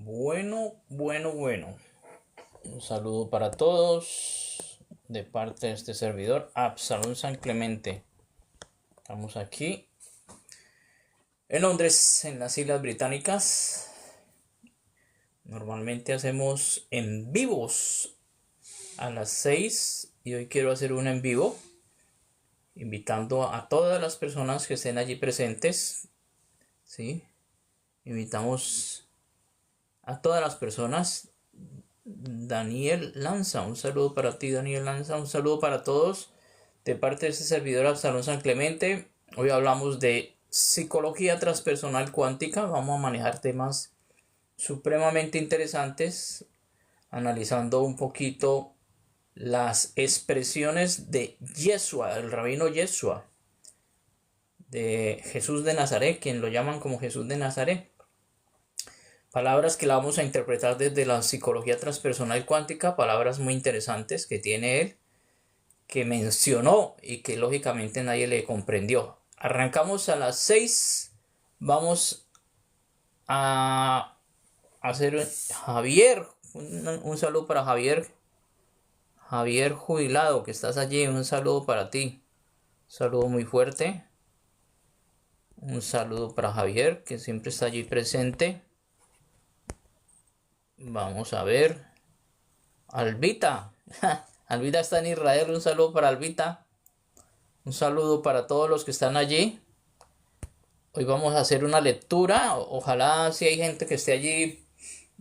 Bueno. Un saludo para todos de parte de este servidor, Absalón San Clemente. Estamos aquí en Londres, en las Islas Británicas. Normalmente hacemos en vivos a las 6 y hoy quiero hacer un en vivo invitando a todas las personas que estén allí presentes. ¿Sí? Invitamos a todas las personas. Daniel Lanza, un saludo para ti, Daniel Lanza, un saludo para todos de parte de este servidor Absalón San Clemente. Hoy hablamos de psicología transpersonal cuántica. Vamos a manejar temas supremamente interesantes, analizando un poquito las expresiones de Yeshua, el rabino Yeshua, de Jesús de Nazaret, quien lo llaman como Jesús de Nazaret. Palabras que la vamos a interpretar desde la psicología transpersonal cuántica, palabras muy interesantes que tiene él, que mencionó y que lógicamente nadie le comprendió. Arrancamos a las 6, vamos a hacer Javier, un saludo para Javier Jubilado, que estás allí, un saludo para ti, un saludo muy fuerte, un saludo para Javier, que siempre está allí presente. Vamos a ver. Albita. Albita está en Israel. Un saludo para Albita. Un saludo para todos los que están allí. Hoy vamos a hacer una lectura. Ojalá si hay gente que esté allí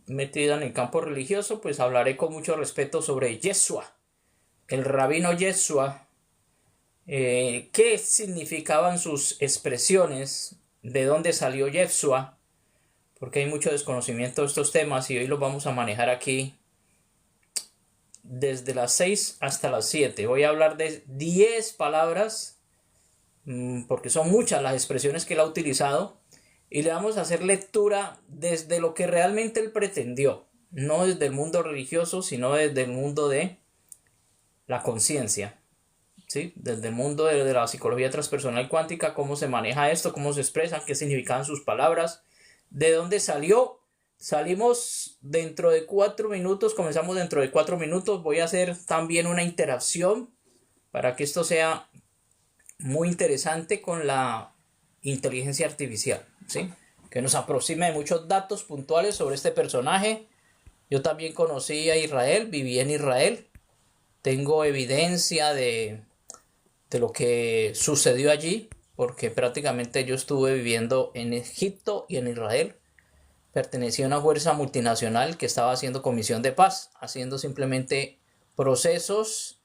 metida en el campo religioso, pues hablaré con mucho respeto sobre Yeshua. El rabino Yeshua. ¿Qué significaban sus expresiones? ¿De dónde salió Yeshua? Porque hay mucho desconocimiento de estos temas y hoy los vamos a manejar aquí desde las 6 hasta las 7. Voy a hablar de 10 palabras, porque son muchas las expresiones que él ha utilizado, y le vamos a hacer lectura desde lo que realmente él pretendió, no desde el mundo religioso, sino desde el mundo de la conciencia, ¿sí? Desde el mundo de la psicología transpersonal cuántica, cómo se maneja esto, cómo se expresan, qué significaban sus palabras, de dónde salió. Salimos dentro de 4 minutos, comenzamos dentro de 4 minutos. Voy a hacer también una interacción para que esto sea muy interesante con la inteligencia artificial, ¿sí? Que nos aproxime de muchos datos puntuales sobre este personaje. Yo también conocí a Israel, viví en Israel, tengo evidencia de lo que sucedió allí, porque prácticamente yo estuve viviendo en Egipto y en Israel. Pertenecía a una fuerza multinacional que estaba haciendo comisión de paz, haciendo simplemente procesos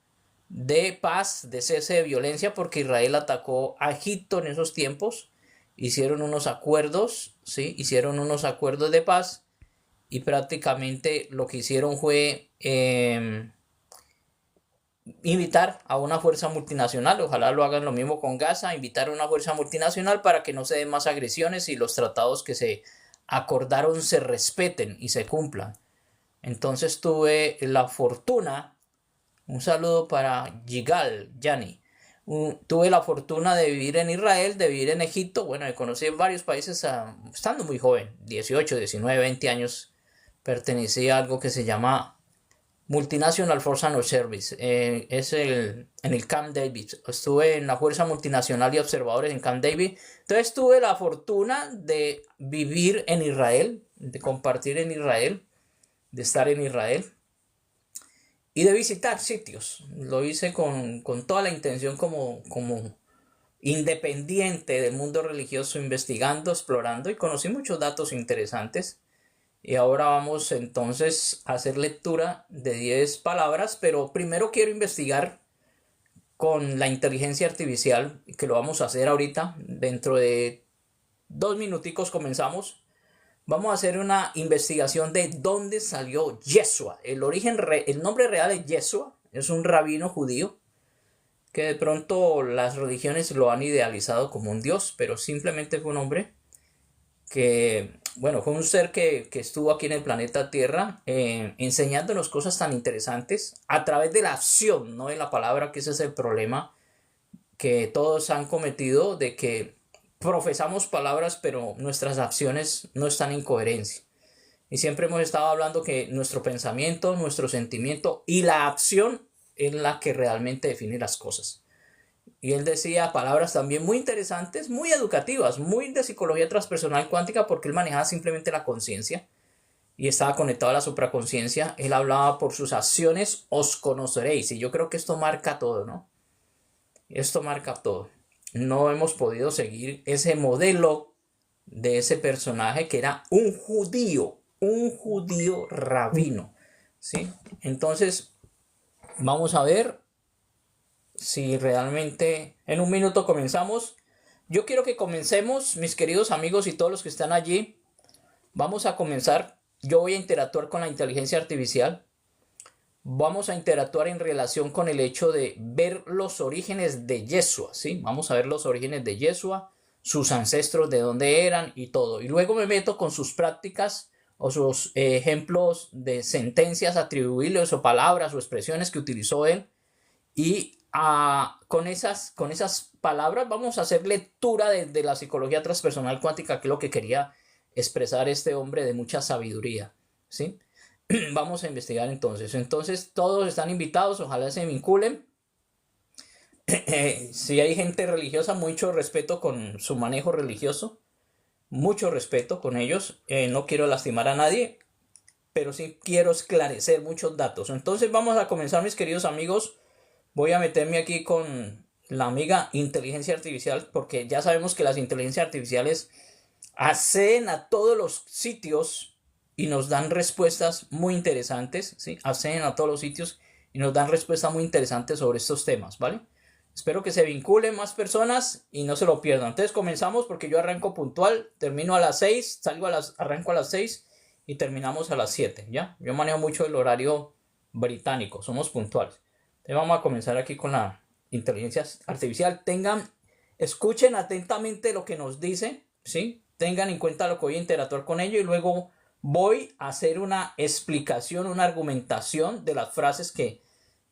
de paz, de cese de violencia, porque Israel atacó a Egipto en esos tiempos. Hicieron unos acuerdos, ¿sí? Hicieron unos acuerdos de paz y prácticamente lo que hicieron fue invitar a una fuerza multinacional, ojalá lo hagan lo mismo con Gaza, invitar a una fuerza multinacional para que no se den más agresiones y los tratados que se acordaron se respeten y se cumplan. Entonces tuve la fortuna, un saludo para Yigal, Yani, tuve la fortuna de vivir en Israel, de vivir en Egipto, bueno, de conocer varios países estando muy joven, 18, 19, 20 años, pertenecía a algo que se llama Multinational Force and Service, en el Camp David. Estuve en la Fuerza Multinacional y Observadores en Camp David. Entonces tuve la fortuna de vivir en Israel, de compartir en Israel, de estar en Israel y de visitar sitios. Lo hice con toda la intención como independiente del mundo religioso, investigando, explorando, y conocí muchos datos interesantes. Y ahora vamos entonces a hacer lectura de 10 palabras, pero primero quiero investigar con la inteligencia artificial, que lo vamos a hacer ahorita. Dentro de 2 minuticos comenzamos. Vamos a hacer una investigación de dónde salió Yeshua. El nombre real es Yeshua, es un rabino judío que de pronto las religiones lo han idealizado como un dios, pero simplemente fue un hombre que, bueno, fue un ser que estuvo aquí en el planeta Tierra enseñándonos cosas tan interesantes a través de la acción, no de la palabra, que ese es el problema que todos han cometido, de que profesamos palabras pero nuestras acciones no están en coherencia. Y siempre hemos estado hablando que nuestro pensamiento, nuestro sentimiento y la acción es la que realmente define las cosas. Y él decía palabras también muy interesantes, muy educativas, muy de psicología transpersonal cuántica, porque él manejaba simplemente la conciencia y estaba conectado a la supraconciencia. Él hablaba: por sus acciones os conoceréis. Y yo creo que esto marca todo, ¿no? Esto marca todo. No hemos podido seguir ese modelo de ese personaje que era un judío rabino, ¿sí? Entonces, vamos a ver si realmente en un minuto comenzamos. Yo quiero que comencemos, mis queridos amigos y todos los que están allí. Vamos a comenzar. Yo voy a interactuar con la inteligencia artificial. Vamos a interactuar en relación con el hecho de ver los orígenes de Yeshua, ¿sí? Vamos a ver los orígenes de Yeshua, sus ancestros, de dónde eran y todo. Y luego me meto con sus prácticas o sus ejemplos de sentencias atribuibles o palabras o expresiones que utilizó él. Y con esas palabras vamos a hacer lectura de la psicología transpersonal cuántica, que es lo que quería expresar este hombre de mucha sabiduría, ¿sí? Vamos a investigar entonces. Entonces todos están invitados, ojalá se vinculen. Si hay gente religiosa, mucho respeto con su manejo religioso, mucho respeto con ellos. No quiero lastimar a nadie, pero sí quiero esclarecer muchos datos. Entonces vamos a comenzar, mis queridos amigos. Voy a meterme aquí con la amiga inteligencia artificial, porque ya sabemos que las inteligencias artificiales acceden a todos los sitios y nos dan respuestas muy interesantes, ¿sí? Acceden a todos los sitios y nos dan respuestas muy interesantes sobre estos temas, ¿vale? Espero que se vinculen más personas y no se lo pierdan. Entonces comenzamos, porque yo arranco puntual, termino a las 6, arranco a las 6 y terminamos a las 7, ¿ya? Yo manejo mucho el horario británico, somos puntuales. Entonces vamos a comenzar aquí con la inteligencia artificial. Escuchen atentamente lo que nos dice, ¿sí? Tengan en cuenta lo que voy a interactuar con ello y luego voy a hacer una explicación, una argumentación de las frases que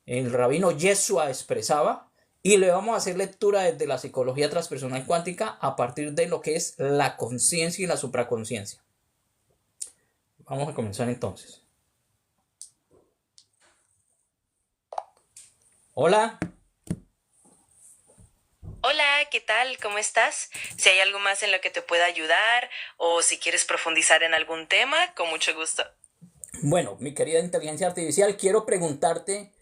el rabino Yeshua expresaba, y le vamos a hacer lectura desde la psicología transpersonal cuántica a partir de lo que es la conciencia y la supraconciencia. Vamos a comenzar entonces. Hola. Hola, ¿qué tal? ¿Cómo estás? Si hay algo más en lo que te pueda ayudar o si quieres profundizar en algún tema, con mucho gusto. Bueno, mi querida inteligencia artificial, quiero preguntarte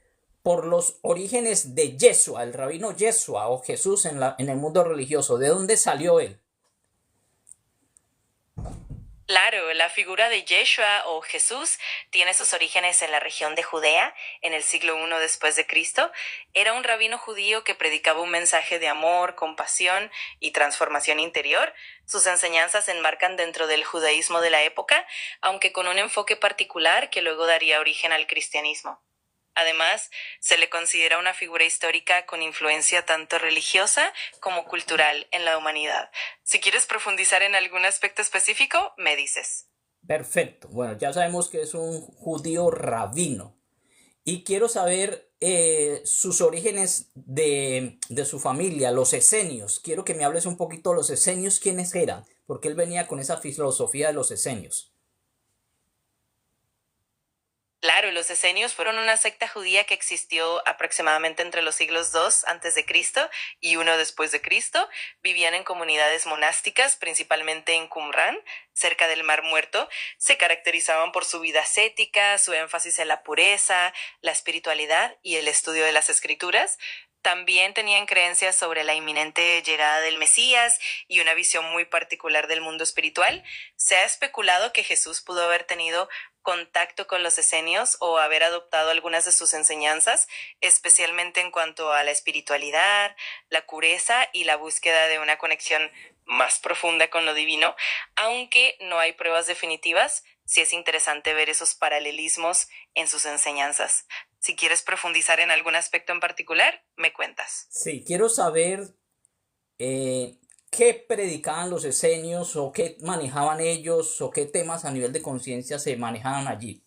por los orígenes de Yeshua, el rabino Yeshua o Jesús en el mundo religioso. ¿De dónde salió él? Claro, la figura de Yeshua o Jesús tiene sus orígenes en la región de Judea, en el siglo I después de Cristo. Era un rabino judío que predicaba un mensaje de amor, compasión y transformación interior. Sus enseñanzas se enmarcan dentro del judaísmo de la época, aunque con un enfoque particular que luego daría origen al cristianismo. Además, se le considera una figura histórica con influencia tanto religiosa como cultural en la humanidad. Si quieres profundizar en algún aspecto específico, me dices. Perfecto. Bueno, ya sabemos que es un judío rabino. Y quiero saber sus orígenes de su familia, los esenios. Quiero que me hables un poquito de los esenios, quiénes eran, porque él venía con esa filosofía de los esenios. Claro, los esenios fueron una secta judía que existió aproximadamente entre los siglos II antes de Cristo y I después de Cristo. Vivían en comunidades monásticas, principalmente en Qumran, cerca del Mar Muerto. Se caracterizaban por su vida ascética, su énfasis en la pureza, la espiritualidad y el estudio de las escrituras. También tenían creencias sobre la inminente llegada del Mesías y una visión muy particular del mundo espiritual. Se ha especulado que Jesús pudo haber tenido contacto con los esenios o haber adoptado algunas de sus enseñanzas, especialmente en cuanto a la espiritualidad, la pureza y la búsqueda de una conexión más profunda con lo divino. Aunque no hay pruebas definitivas, sí es interesante ver esos paralelismos en sus enseñanzas. Si quieres profundizar en algún aspecto en particular, me cuentas. Sí, quiero saber qué predicaban los esenios o qué manejaban ellos o qué temas a nivel de conciencia se manejaban allí.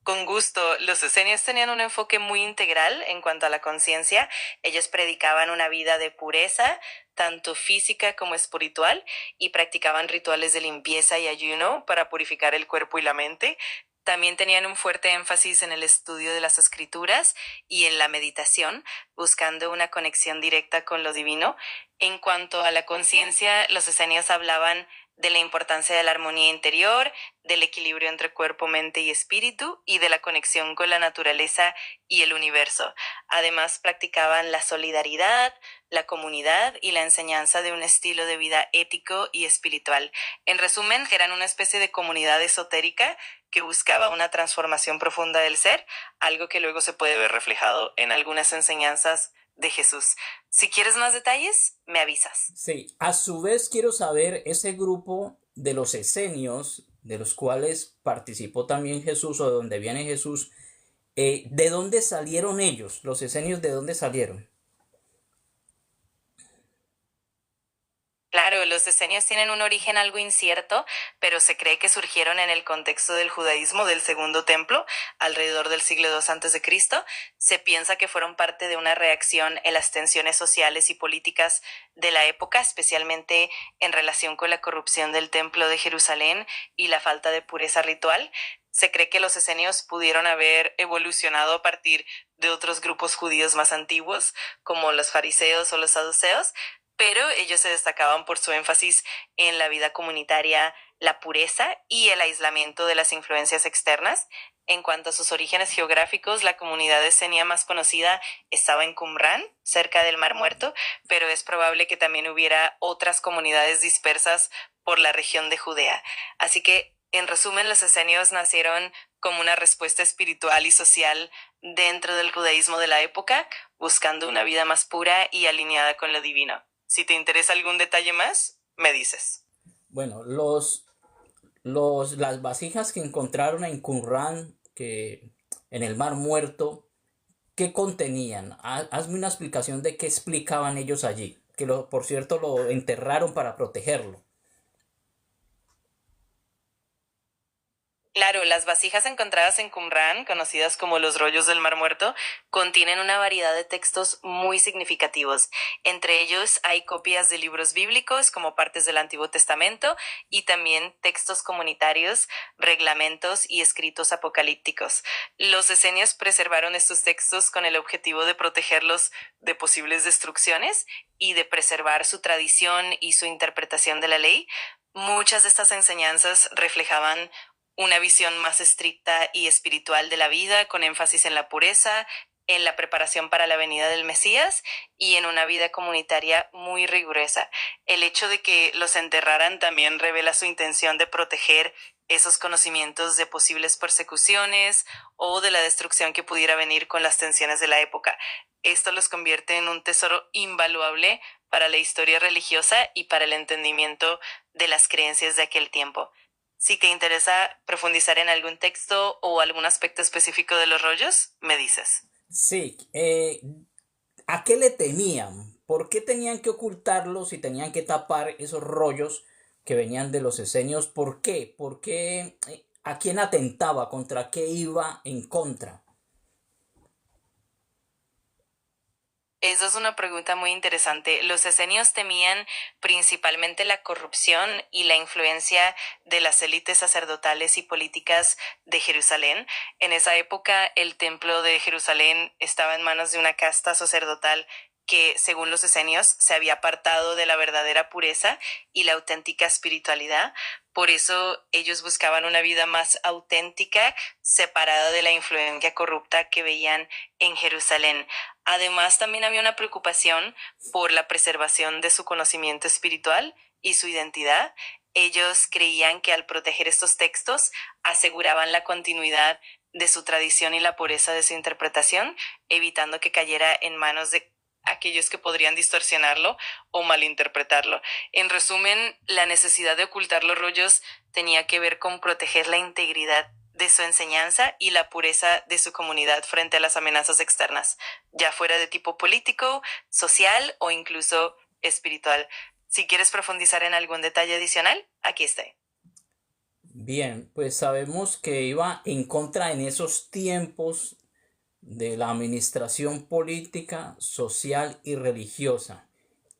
Con gusto, los esenios tenían un enfoque muy integral en cuanto a la conciencia. Ellos predicaban una vida de pureza, tanto física como espiritual, y practicaban rituales de limpieza y ayuno para purificar el cuerpo y la mente. También tenían un fuerte énfasis en el estudio de las escrituras y en la meditación, buscando una conexión directa con lo divino. En cuanto a la conciencia, los esenios hablaban de la importancia de la armonía interior, del equilibrio entre cuerpo, mente y espíritu, y de la conexión con la naturaleza y el universo. Además, practicaban la solidaridad, la comunidad y la enseñanza de un estilo de vida ético y espiritual. En resumen, eran una especie de comunidad esotérica que buscaba una transformación profunda del ser, algo que luego se puede ver reflejado en algunas enseñanzas de Jesús. Si quieres más detalles, me avisas. Sí, a su vez quiero saber ese grupo de los esenios, de los cuales participó también Jesús o de donde viene Jesús, ¿de dónde salieron ellos? Los esenios, ¿de dónde salieron? Claro, los esenios tienen un origen algo incierto, pero se cree que surgieron en el contexto del judaísmo del Segundo Templo, alrededor del siglo II a.C. Se piensa que fueron parte de una reacción en las tensiones sociales y políticas de la época, especialmente en relación con la corrupción del Templo de Jerusalén y la falta de pureza ritual. Se cree que los esenios pudieron haber evolucionado a partir de otros grupos judíos más antiguos, como los fariseos o los saduceos, pero ellos se destacaban por su énfasis en la vida comunitaria, la pureza y el aislamiento de las influencias externas. En cuanto a sus orígenes geográficos, la comunidad esenia más conocida estaba en Qumran, cerca del Mar Muerto, pero es probable que también hubiera otras comunidades dispersas por la región de Judea. Así que, en resumen, los esenios nacieron como una respuesta espiritual y social dentro del judaísmo de la época, buscando una vida más pura y alineada con lo divino. Si te interesa algún detalle más, me dices. Bueno, las vasijas que encontraron en Qumran, que en el Mar Muerto, ¿qué contenían? Hazme una explicación de qué explicaban ellos allí, que por cierto lo enterraron para protegerlo. Claro, las vasijas encontradas en Qumran, conocidas como los rollos del Mar Muerto, contienen una variedad de textos muy significativos. Entre ellos hay copias de libros bíblicos como partes del Antiguo Testamento y también textos comunitarios, reglamentos y escritos apocalípticos. Los esenios preservaron estos textos con el objetivo de protegerlos de posibles destrucciones y de preservar su tradición y su interpretación de la ley. Muchas de estas enseñanzas reflejaban una visión más estricta y espiritual de la vida, con énfasis en la pureza, en la preparación para la venida del Mesías y en una vida comunitaria muy rigurosa. El hecho de que los enterraran también revela su intención de proteger esos conocimientos de posibles persecuciones o de la destrucción que pudiera venir con las tensiones de la época. Esto los convierte en un tesoro invaluable para la historia religiosa y para el entendimiento de las creencias de aquel tiempo. Si te interesa profundizar en algún texto o algún aspecto específico de los rollos, me dices. Sí, ¿a qué le temían? ¿Por qué tenían que ocultarlos y tenían que tapar esos rollos que venían de los esenios? ¿Por qué? ¿Por qué? ¿A quién atentaba? ¿Contra qué iba en contra? Esa es una pregunta muy interesante. Los esenios temían principalmente la corrupción y la influencia de las élites sacerdotales y políticas de Jerusalén. En esa época, el templo de Jerusalén estaba en manos de una casta sacerdotal que, según los esenios, se había apartado de la verdadera pureza y la auténtica espiritualidad. Por eso ellos buscaban una vida más auténtica, separada de la influencia corrupta que veían en Jerusalén. Además, también había una preocupación por la preservación de su conocimiento espiritual y su identidad. Ellos creían que al proteger estos textos aseguraban la continuidad de su tradición y la pureza de su interpretación, evitando que cayera en manos de aquellos que podrían distorsionarlo o malinterpretarlo. En resumen, la necesidad de ocultar los rollos tenía que ver con proteger la integridad de su enseñanza y la pureza de su comunidad frente a las amenazas externas, ya fuera de tipo político, social o incluso espiritual. Si quieres profundizar en algún detalle adicional, aquí estoy. Bien, pues sabemos que iba en contra en esos tiempos de la administración política, social y religiosa.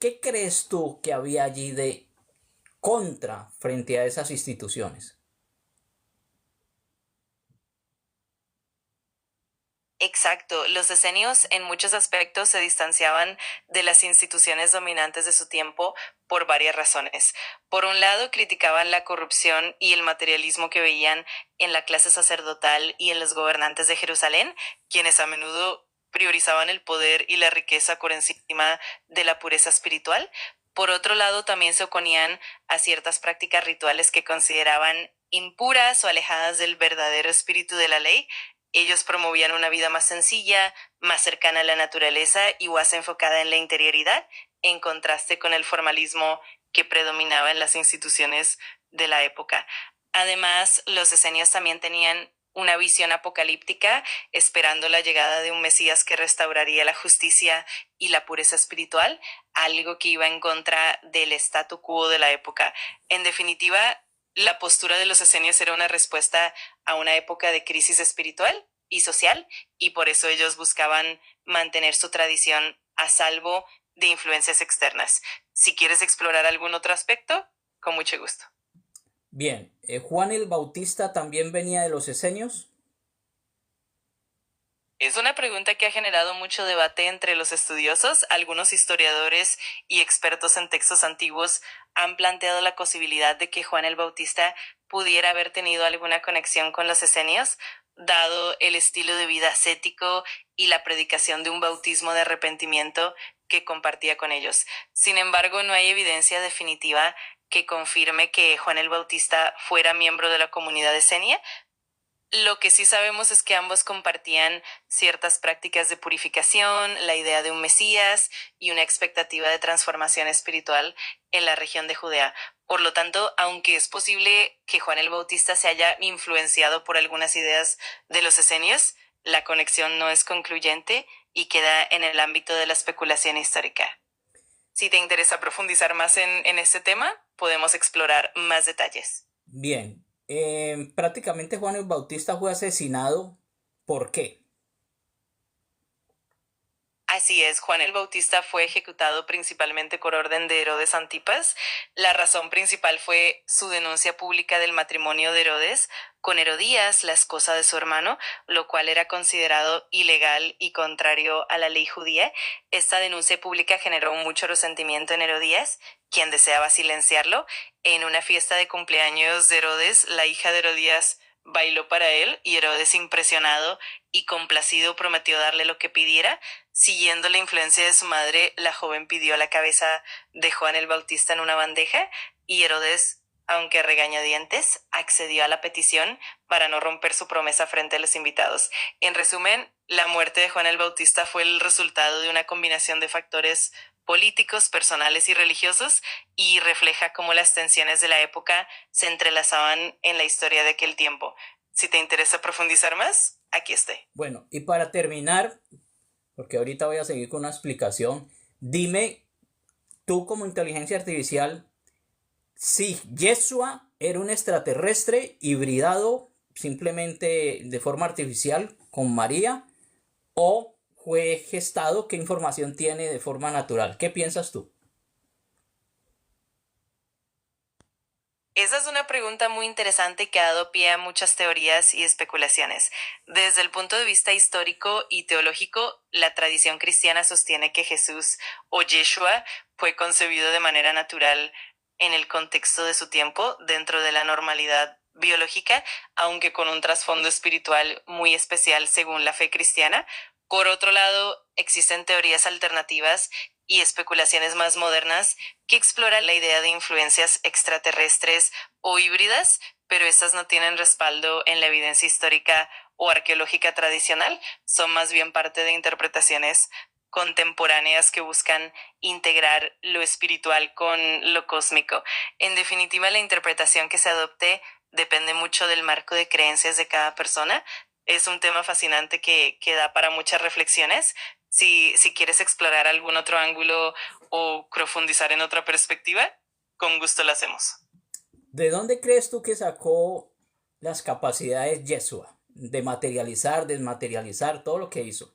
¿Qué crees tú que había allí de contra frente a esas instituciones? Exacto, los esenios en muchos aspectos se distanciaban de las instituciones dominantes de su tiempo por varias razones. Por un lado, criticaban la corrupción y el materialismo que veían en la clase sacerdotal y en los gobernantes de Jerusalén, quienes a menudo priorizaban el poder y la riqueza por encima de la pureza espiritual. Por otro lado, también se oponían a ciertas prácticas rituales que consideraban impuras o alejadas del verdadero espíritu de la ley. Ellos promovían una vida más sencilla, más cercana a la naturaleza y más enfocada en la interioridad, en contraste con el formalismo que predominaba en las instituciones de la época. Además, los esenios también tenían una visión apocalíptica, esperando la llegada de un Mesías que restauraría la justicia y la pureza espiritual, algo que iba en contra del statu quo de la época. En definitiva, la postura de los esenios era una respuesta a una época de crisis espiritual y social, y por eso ellos buscaban mantener su tradición a salvo de influencias externas. Si quieres explorar algún otro aspecto, con mucho gusto. Bien, Juan el Bautista también venía de los esenios. Es una pregunta que ha generado mucho debate entre los estudiosos. Algunos historiadores y expertos en textos antiguos han planteado la posibilidad de que Juan el Bautista pudiera haber tenido alguna conexión con los esenios, dado el estilo de vida ascético y la predicación de un bautismo de arrepentimiento que compartía con ellos. Sin embargo, no hay evidencia definitiva que confirme que Juan el Bautista fuera miembro de la comunidad esenia. Lo que sí sabemos es que ambos compartían ciertas prácticas de purificación, la idea de un Mesías y una expectativa de transformación espiritual en la región de Judea. Por lo tanto, aunque es posible que Juan el Bautista se haya influenciado por algunas ideas de los esenios, la conexión no es concluyente y queda en el ámbito de la especulación histórica. Si te interesa profundizar más en este tema, podemos explorar más detalles. Bien, prácticamente Juan el Bautista fue asesinado. ¿Por qué? Así es, Juan el Bautista fue ejecutado principalmente por orden de Herodes Antipas. La razón principal fue su denuncia pública del matrimonio de Herodes con Herodías, la esposa de su hermano, lo cual era considerado ilegal y contrario a la ley judía. Esta denuncia pública generó mucho resentimiento en Herodías, quien deseaba silenciarlo. En una fiesta de cumpleaños de Herodes, la hija de Herodías bailó para él y Herodes, impresionado y complacido, prometió darle lo que pidiera. Siguiendo la influencia de su madre, la joven pidió la cabeza de Juan el Bautista en una bandeja y Herodes, aunque a regañadientes, accedió a la petición para no romper su promesa frente a los invitados. En resumen, la muerte de Juan el Bautista fue el resultado de una combinación de factores políticos, personales y religiosos, y refleja cómo las tensiones de la época se entrelazaban en la historia de aquel tiempo. Si te interesa profundizar más, aquí estoy. Bueno, y para terminar, porque ahorita voy a seguir con una explicación, dime tú como inteligencia artificial si Yeshua era un extraterrestre hibridado simplemente de forma artificial con María o fue gestado, qué información tiene de forma natural. ¿Qué piensas tú? Esa es una pregunta muy interesante que ha dado pie a muchas teorías y especulaciones. Desde el punto de vista histórico y teológico, la tradición cristiana sostiene que Jesús o Yeshua fue concebido de manera natural en el contexto de su tiempo, dentro de la normalidad biológica, aunque con un trasfondo espiritual muy especial según la fe cristiana. Por otro lado, existen teorías alternativas y especulaciones más modernas que exploran la idea de influencias extraterrestres o híbridas, pero estas no tienen respaldo en la evidencia histórica o arqueológica tradicional, son más bien parte de interpretaciones contemporáneas que buscan integrar lo espiritual con lo cósmico. En definitiva, la interpretación que se adopte depende mucho del marco de creencias de cada persona. Es un tema fascinante que da para muchas reflexiones. Si quieres explorar algún otro ángulo o profundizar en otra perspectiva, con gusto lo hacemos. ¿De dónde crees tú que sacó las capacidades Yeshua? De materializar, desmaterializar, todo lo que hizo.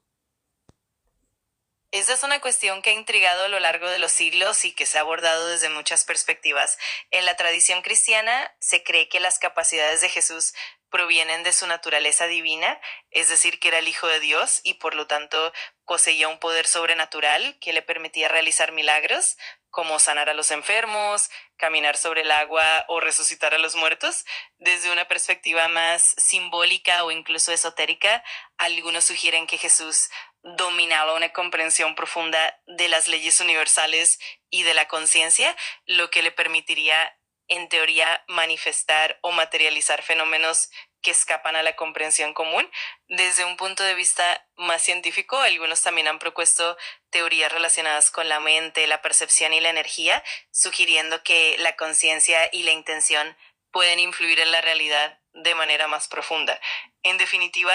Esa es una cuestión que ha intrigado a lo largo de los siglos y que se ha abordado desde muchas perspectivas. En la tradición cristiana se cree que las capacidades de Jesús provienen de su naturaleza divina, es decir, que era el Hijo de Dios y por lo tanto poseía un poder sobrenatural que le permitía realizar milagros, como sanar a los enfermos, caminar sobre el agua o resucitar a los muertos. Desde una perspectiva más simbólica o incluso esotérica, algunos sugieren que Jesús dominaba una comprensión profunda de las leyes universales y de la conciencia, lo que le permitiría, en teoría, manifestar o materializar fenómenos que escapan a la comprensión común. Desde un punto de vista más científico, algunos también han propuesto teorías relacionadas con la mente, la percepción y la energía, sugiriendo que la conciencia y la intención pueden influir en la realidad de manera más profunda. En definitiva,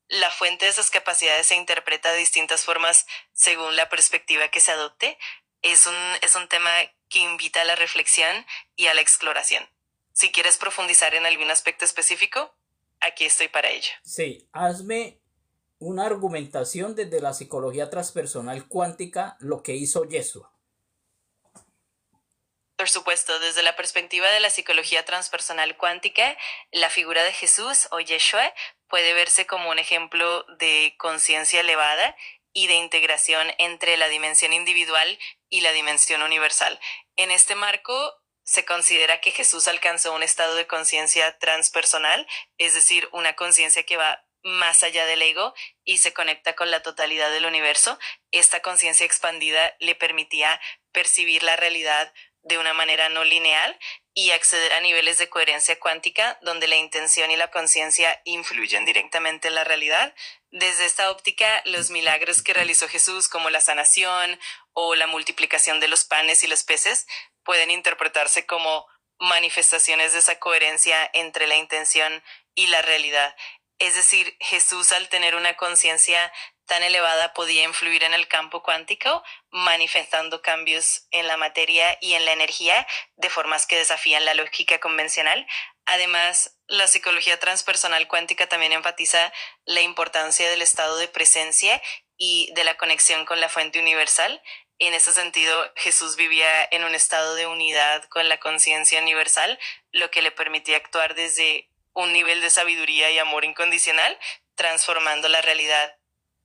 la fuente de esas capacidades se interpreta de distintas formas según la perspectiva que se adopte. Es un tema que invita a la reflexión y a la exploración. Si quieres profundizar en algún aspecto específico, aquí estoy para ello. Sí, hazme una argumentación desde la psicología transpersonal cuántica, lo que hizo Yeshua. Por supuesto, desde la perspectiva de la psicología transpersonal cuántica, la figura de Jesús o Yeshua puede verse como un ejemplo de conciencia elevada y de integración entre la dimensión individual y la dimensión universal. En este marco, se considera que Jesús alcanzó un estado de conciencia transpersonal, es decir, una conciencia que va más allá del ego y se conecta con la totalidad del universo. Esta conciencia expandida le permitía percibir la realidad de una manera no lineal y acceder a niveles de coherencia cuántica donde la intención y la conciencia influyen directamente en la realidad. Desde esta óptica, los milagros que realizó Jesús, como la sanación o la multiplicación de los panes y los peces, pueden interpretarse como manifestaciones de esa coherencia entre la intención y la realidad. Es decir, Jesús, al tener una conciencia tan elevada, podía influir en el campo cuántico, manifestando cambios en la materia y en la energía de formas que desafían la lógica convencional. Además, la psicología transpersonal cuántica también enfatiza la importancia del estado de presencia y de la conexión con la fuente universal. En ese sentido, Jesús vivía en un estado de unidad con la conciencia universal, lo que le permitía actuar desde un nivel de sabiduría y amor incondicional, transformando la realidad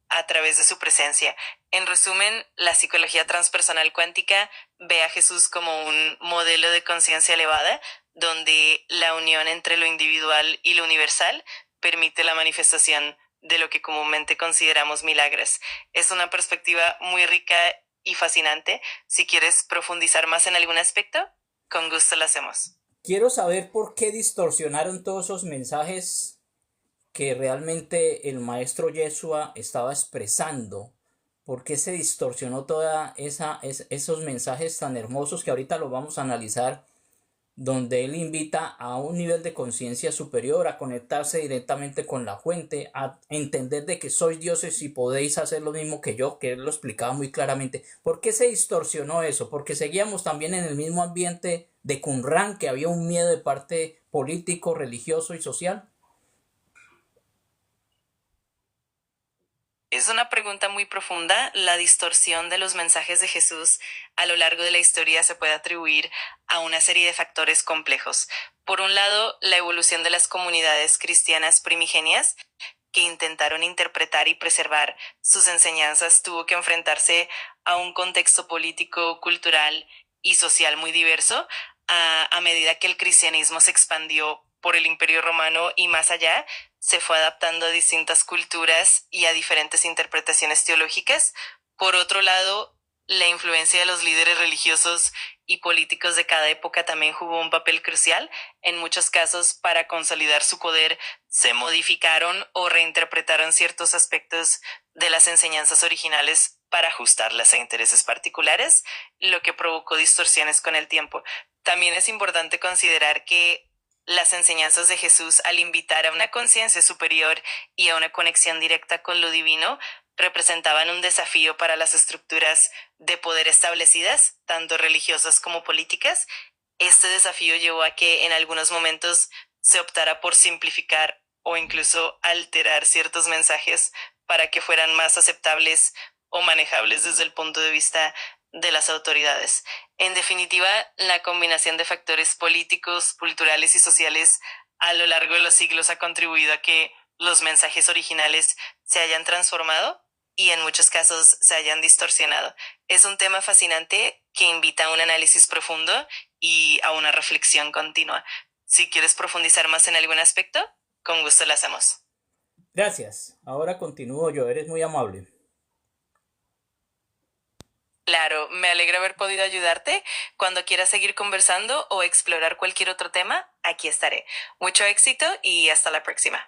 a través de su presencia. En resumen, la psicología transpersonal cuántica ve a Jesús como un modelo de conciencia elevada, donde la unión entre lo individual y lo universal permite la manifestación de lo que comúnmente consideramos milagros. Es una perspectiva muy rica y fascinante. Si quieres profundizar más en algún aspecto, con gusto lo hacemos. Quiero saber por qué distorsionaron todos esos mensajes que realmente el maestro Yeshua estaba expresando. ¿Por qué se distorsionó esos mensajes tan hermosos que ahorita los vamos a analizar, donde él invita a un nivel de conciencia superior, a conectarse directamente con la fuente, a entender de que sois dioses y podéis hacer lo mismo que yo, que él lo explicaba muy claramente? ¿Por qué se distorsionó eso? Porque seguíamos también en el mismo ambiente de Qumran, que había un miedo de parte político, religioso y social. Es una pregunta muy profunda. La distorsión de los mensajes de Jesús a lo largo de la historia se puede atribuir a una serie de factores complejos. Por un lado, la evolución de las comunidades cristianas primigenias, que intentaron interpretar y preservar sus enseñanzas, tuvo que enfrentarse a un contexto político, cultural y social muy diverso. A medida que el cristianismo se expandió por el Imperio Romano y más allá, se fue adaptando a distintas culturas y a diferentes interpretaciones teológicas. Por otro lado, la influencia de los líderes religiosos y políticos de cada época también jugó un papel crucial. En muchos casos, para consolidar su poder, se modificaron o reinterpretaron ciertos aspectos de las enseñanzas originales para ajustarlas a intereses particulares, lo que provocó distorsiones con el tiempo. También es importante considerar que las enseñanzas de Jesús, al invitar a una conciencia superior y a una conexión directa con lo divino, representaban un desafío para las estructuras de poder establecidas, tanto religiosas como políticas. Este desafío llevó a que en algunos momentos se optara por simplificar o incluso alterar ciertos mensajes para que fueran más aceptables o manejables desde el punto de vista de las autoridades. En definitiva, la combinación de factores políticos, culturales y sociales a lo largo de los siglos ha contribuido a que los mensajes originales se hayan transformado y en muchos casos se hayan distorsionado. Es un tema fascinante que invita a un análisis profundo y a una reflexión continua. Si quieres profundizar más en algún aspecto, con gusto lo hacemos. Gracias. Ahora continúo yo, eres muy amable. Claro, me alegra haber podido ayudarte. Cuando quieras seguir conversando o explorar cualquier otro tema, aquí estaré. Mucho éxito y hasta la próxima.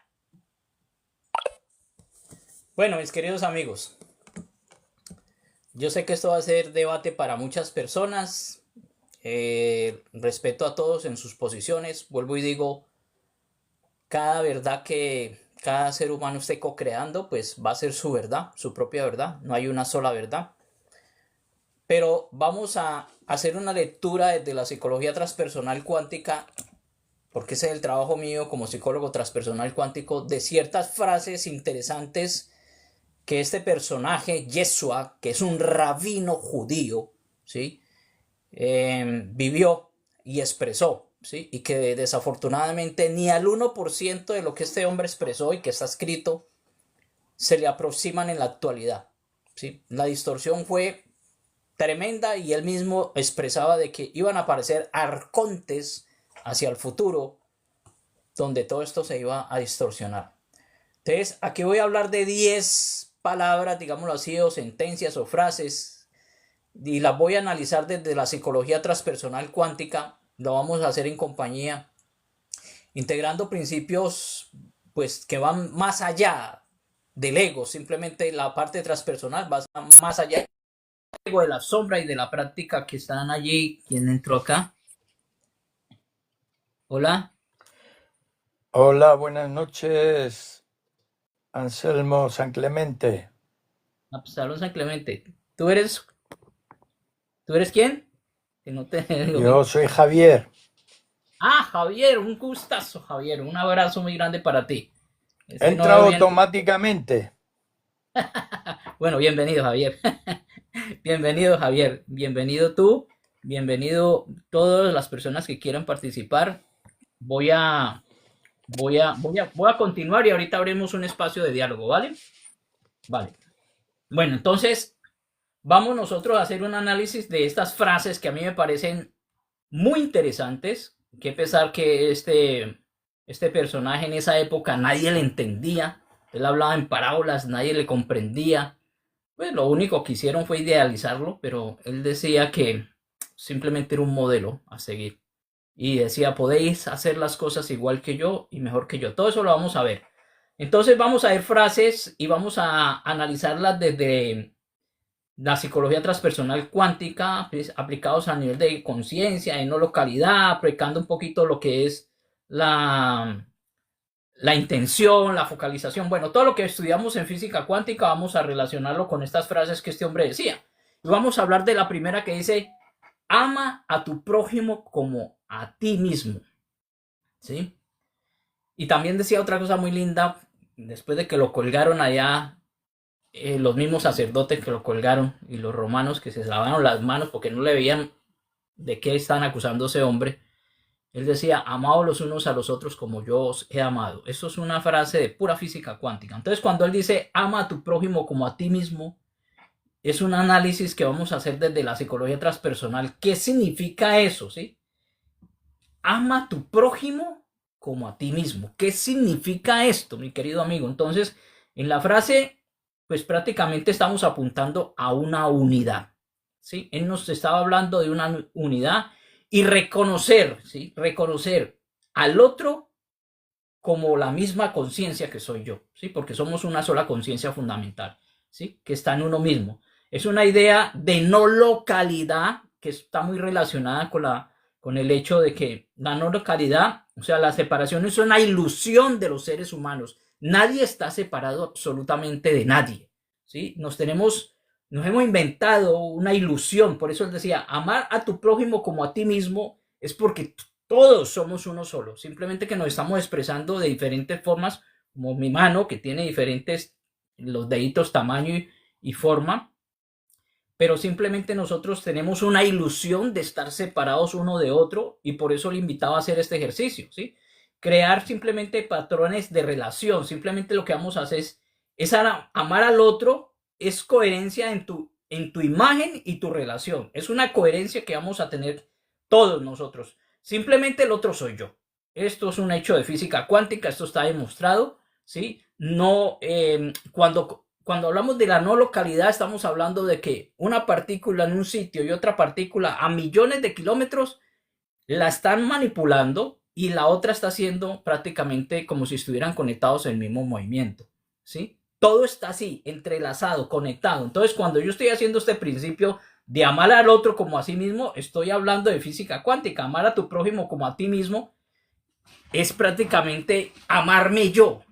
Bueno, mis queridos amigos, yo sé que esto va a ser debate para muchas personas. Respeto a todos en sus posiciones. Vuelvo y digo, cada verdad que cada ser humano esté co-creando, pues va a ser su verdad, su propia verdad. No hay una sola verdad. Pero vamos a hacer una lectura desde la psicología transpersonal cuántica, porque ese es el trabajo mío como psicólogo transpersonal cuántico, de ciertas frases interesantes que este personaje, Yeshua, que es un rabino judío, ¿sí? Vivió y expresó, ¿sí? Y que desafortunadamente ni al 1% de lo que este hombre expresó y que está escrito se le aproximan en la actualidad, ¿sí? La distorsión fue tremenda y él mismo expresaba de que iban a aparecer arcontes hacia el futuro donde todo esto se iba a distorsionar. Entonces, aquí voy a hablar de 10 palabras, digámoslo así, o sentencias o frases, y las voy a analizar desde la psicología transpersonal cuántica. Lo vamos a hacer en compañía, integrando principios pues que van más allá del ego. Simplemente la parte transpersonal va más allá del ego, de la sombra y de la práctica que están allí. ¿Quién entró acá? Hola. Hola, buenas noches, Anselmo San Clemente. Salud San Clemente. ¿Tú eres quién? Que no te digo bien. Yo soy Javier. Ah, Javier, un gustazo, Javier. Un abrazo muy grande para ti. Es que no Entra veo bien. automáticamente. Bueno, bienvenido, Javier. Bienvenido, Javier. Bienvenido tú. Bienvenido todas las personas que quieran participar. Voy a continuar y ahorita abrimos un espacio de diálogo, ¿vale? Vale. Bueno, entonces vamos nosotros a hacer un análisis de estas frases que a mí me parecen muy interesantes. Que pesar que este personaje en esa época nadie le entendía. Él hablaba en parábolas, nadie le comprendía. Pues lo único que hicieron fue idealizarlo, pero él decía que simplemente era un modelo a seguir. Y decía, podéis hacer las cosas igual que yo y mejor que yo. Todo eso lo vamos a ver. Entonces vamos a ver frases y vamos a analizarlas desde la psicología transpersonal cuántica, pues, aplicados a nivel de conciencia, en no localidad, aplicando un poquito lo que es la intención, la focalización. Bueno, todo lo que estudiamos en física cuántica vamos a relacionarlo con estas frases que este hombre decía. Y vamos a hablar de la primera que dice, ama a tu prójimo como a ti mismo. ¿Sí? Y también decía otra cosa muy linda, después de que lo colgaron allá, los mismos sacerdotes que lo colgaron y los romanos que se lavaron las manos porque no le veían de qué están acusando a ese hombre. Él decía, amaos los unos a los otros como yo os he amado. Eso es una frase de pura física cuántica. Entonces, cuando él dice, ama a tu prójimo como a ti mismo, es un análisis que vamos a hacer desde la psicología transpersonal. ¿Qué significa eso? ¿Sí? Ama a tu prójimo como a ti mismo. ¿Qué significa esto, mi querido amigo? Entonces, en la frase, pues prácticamente estamos apuntando a una unidad. ¿Sí? Él nos estaba hablando de una unidad y reconocer, ¿sí? Reconocer al otro como la misma conciencia que soy yo, ¿sí? Porque somos una sola conciencia fundamental, ¿sí? Que está en uno mismo. Es una idea de no localidad que está muy relacionada con el hecho de que la no localidad, o sea, la separación es una ilusión de los seres humanos. Nadie está separado absolutamente de nadie, ¿sí? Nos hemos inventado una ilusión. Por eso él decía, amar a tu prójimo como a ti mismo es porque todos somos uno solo, simplemente que nos estamos expresando de diferentes formas, como mi mano que tiene diferentes, los deditos tamaño y forma, pero simplemente nosotros tenemos una ilusión de estar separados uno de otro y por eso le invitaba a hacer este ejercicio, ¿sí? Crear simplemente patrones de relación, simplemente lo que vamos a hacer es amar al otro, es coherencia en tu imagen y tu relación, es una coherencia que vamos a tener todos nosotros, simplemente el otro soy yo. Esto es un hecho de física cuántica, esto está demostrado, ¿sí? No, cuando hablamos de la no localidad, estamos hablando de que una partícula en un sitio y otra partícula a millones de kilómetros la están manipulando y la otra está haciendo prácticamente como si estuvieran conectados en el mismo movimiento, ¿sí? Todo está así, entrelazado, conectado. Entonces, cuando yo estoy haciendo este principio de amar al otro como a sí mismo, estoy hablando de física cuántica. Amar a tu prójimo como a ti mismo es prácticamente amarme yo.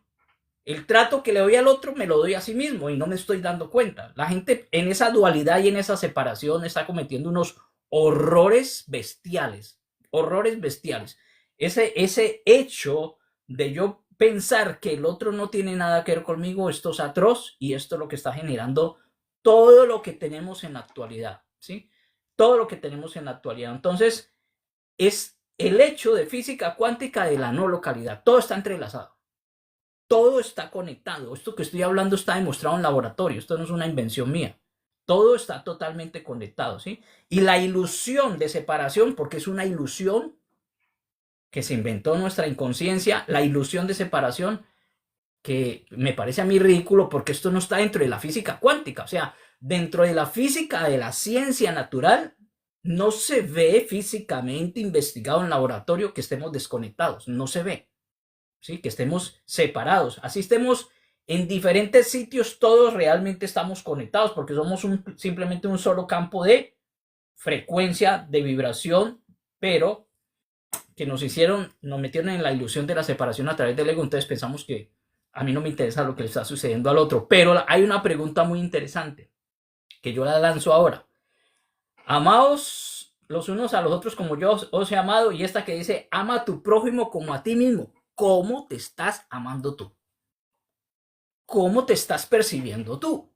El trato que le doy al otro me lo doy a sí mismo y no me estoy dando cuenta. La gente en esa dualidad y en esa separación está cometiendo unos horrores bestiales. Horrores bestiales. Ese hecho de yo pensar que el otro no tiene nada que ver conmigo, esto es atroz y esto es lo que está generando todo lo que tenemos en la actualidad, ¿sí? Todo lo que tenemos en la actualidad. Entonces, es el hecho de física cuántica de la no localidad. Todo está entrelazado. Todo está conectado. Esto que estoy hablando está demostrado en laboratorio. Esto no es una invención mía. Todo está totalmente conectado, ¿sí? Y la ilusión de separación, porque es una ilusión que se inventó nuestra inconsciencia, la ilusión de separación, que me parece a mí ridículo porque esto no está dentro de la física cuántica. O sea, dentro de la física de la ciencia natural, no se ve físicamente investigado en laboratorio que estemos desconectados. No se ve. ¿Sí? Que estemos separados, así estemos en diferentes sitios, todos realmente estamos conectados porque somos simplemente un solo campo de frecuencia, de vibración, pero que nos metieron en la ilusión de la separación a través del ego. Entonces pensamos que a mí no me interesa lo que le está sucediendo al otro, pero hay una pregunta muy interesante que yo la lanzo ahora. Amaos los unos a los otros como yo os he amado, y esta que dice, ama a tu prójimo como a ti mismo. ¿Cómo te estás amando tú? ¿Cómo te estás percibiendo tú?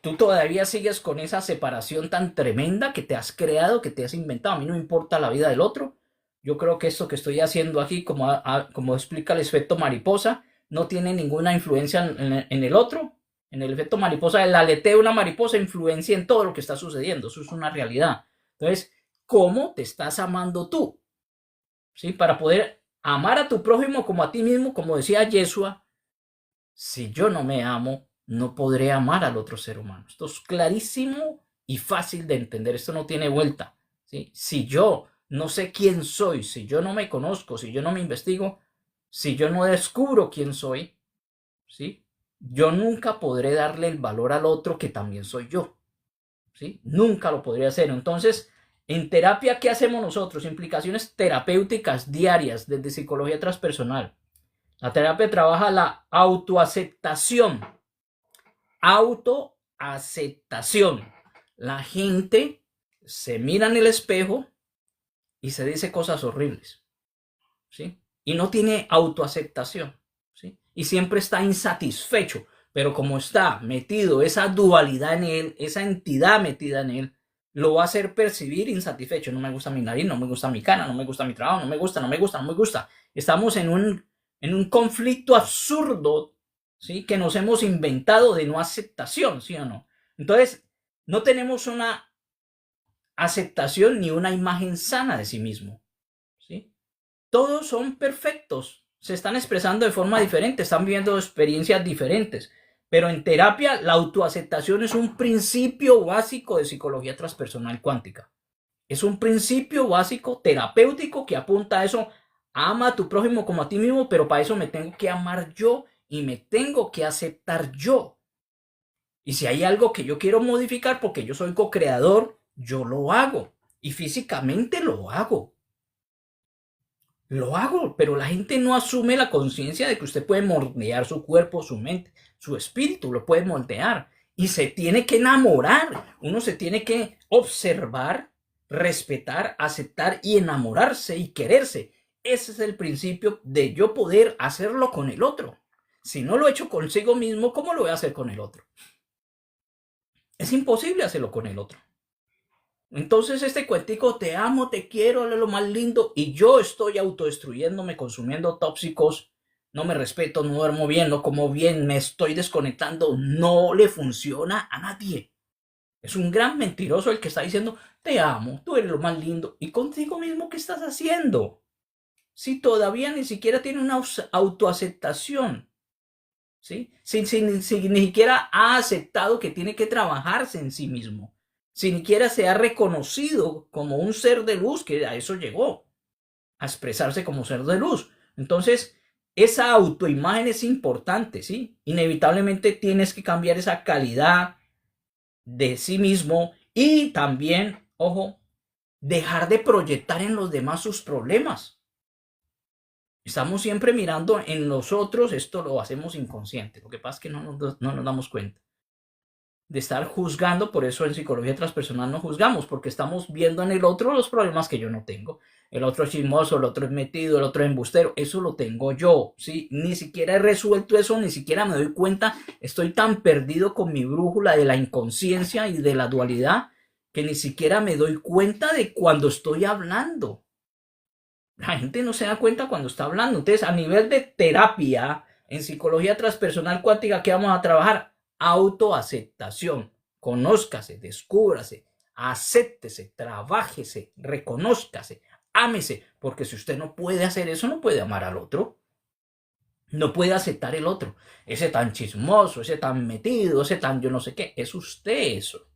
Tú todavía sigues con esa separación tan tremenda que te has creado, que te has inventado. A mí no me importa la vida del otro. Yo creo que esto que estoy haciendo aquí, como explica el efecto mariposa, no tiene ninguna influencia en el otro. En el efecto mariposa, el aleteo de una mariposa influencia en todo lo que está sucediendo. Eso es una realidad. Entonces, ¿cómo te estás amando tú? ¿Sí? Para poder amar a tu prójimo como a ti mismo, como decía Yeshua, si yo no me amo, no podré amar al otro ser humano. Esto es clarísimo y fácil de entender. Esto no tiene vuelta, ¿sí? Si yo no sé quién soy, si yo no me conozco, si yo no me investigo, si yo no descubro quién soy, ¿sí? Yo nunca podré darle el valor al otro que también soy yo, ¿sí? Nunca lo podría hacer. Entonces, en terapia, ¿qué hacemos nosotros? Implicaciones terapéuticas diarias desde psicología transpersonal. La terapia trabaja la autoaceptación. Autoaceptación. La gente se mira en el espejo y se dice cosas horribles, ¿sí? Y no tiene autoaceptación, ¿sí? Y siempre está insatisfecho, pero como está metido esa dualidad en él, esa entidad metida en él, lo va a hacer percibir insatisfecho. No me gusta mi nariz, no me gusta mi cara, no me gusta mi trabajo, no me gusta, no me gusta, no me gusta. Estamos en un conflicto absurdo, ¿sí? Que nos hemos inventado de no aceptación, ¿sí o no? Entonces, no tenemos una aceptación ni una imagen sana de sí mismo, ¿sí? Todos son perfectos, se están expresando de forma diferente, están viviendo experiencias diferentes, pero en terapia la autoaceptación es un principio básico de psicología transpersonal cuántica. Es un principio básico terapéutico que apunta a eso. Ama a tu prójimo como a ti mismo, pero para eso me tengo que amar yo y me tengo que aceptar yo. Y si hay algo que yo quiero modificar porque yo soy co-creador, yo lo hago. Y físicamente lo hago. Lo hago, pero la gente no asume la conciencia de que usted puede moldear su cuerpo, su mente, su espíritu, lo puede moldear. Y se tiene que enamorar. Uno se tiene que observar respetar, aceptar y enamorarse y quererse. Ese es el principio de yo poder hacerlo con el otro. Si no lo he hecho consigo mismo, ¿cómo lo voy a hacer con el otro? Es imposible hacerlo con el otro. Entonces este cuentico, te amo, te quiero, es lo más lindo, y yo estoy autodestruyéndome, consumiendo tóxicos, no me respeto, no duermo bien, no como bien, me estoy desconectando, no le funciona a nadie. Es un gran mentiroso el que está diciendo, te amo, tú eres lo más lindo, y contigo mismo, ¿qué estás haciendo? Si todavía ni siquiera tiene una autoaceptación, ¿sí? Si ni siquiera ha aceptado que tiene que trabajarse en sí mismo. Si ni siquiera se ha reconocido como un ser de luz, que a eso llegó, a expresarse como ser de luz. Entonces, esa autoimagen es importante, ¿sí? Inevitablemente tienes que cambiar esa calidad de sí mismo y también, ojo, dejar de proyectar en los demás sus problemas. Estamos siempre mirando en nosotros, esto lo hacemos inconsciente, lo que pasa es que no nos damos cuenta de estar juzgando. Por eso en psicología transpersonal no juzgamos, porque estamos viendo en el otro los problemas que yo no tengo. El otro es chismoso, el otro es metido, el otro es embustero. Eso lo tengo yo, ¿sí? Ni siquiera he resuelto eso, ni siquiera me doy cuenta. Estoy tan perdido con mi brújula de la inconsciencia y de la dualidad que ni siquiera me doy cuenta de cuando estoy hablando. La gente no se da cuenta cuando está hablando. Entonces, a nivel de terapia, en psicología transpersonal cuántica, ¿qué vamos a trabajar? Autoaceptación. Conózcase, descúbrase, acéptese, trabájese, reconózcase, ámese. Porque si usted no puede hacer eso, no puede amar al otro. No puede aceptar el otro. Ese tan chismoso, ese tan metido, ese tan yo no sé qué. Es usted eso.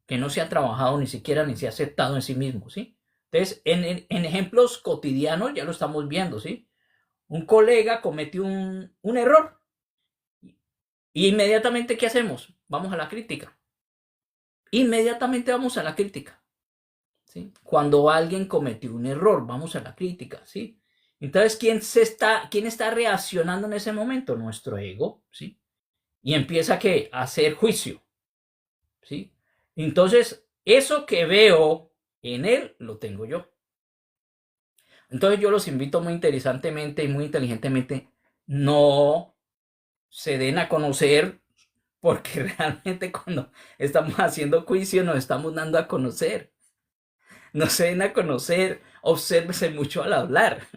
Que no se ha trabajado ni siquiera ni se ha aceptado en sí mismo, ¿sí? Entonces, en ejemplos cotidianos ya lo estamos viendo, ¿sí? Un colega cometió un error y inmediatamente, ¿qué hacemos? Vamos a la crítica. Inmediatamente vamos a la crítica, ¿sí? Cuando alguien cometió un error, vamos a la crítica, ¿sí? Entonces, ¿quién está reaccionando en ese momento? Nuestro ego, ¿sí? Y empieza a hacer juicio, ¿sí? Entonces, eso que veo en él, lo tengo yo. Entonces yo los invito muy interesantemente y muy inteligentemente, no se den a conocer, porque realmente cuando estamos haciendo juicio nos estamos dando a conocer. No se den a conocer, obsérvese mucho al hablar.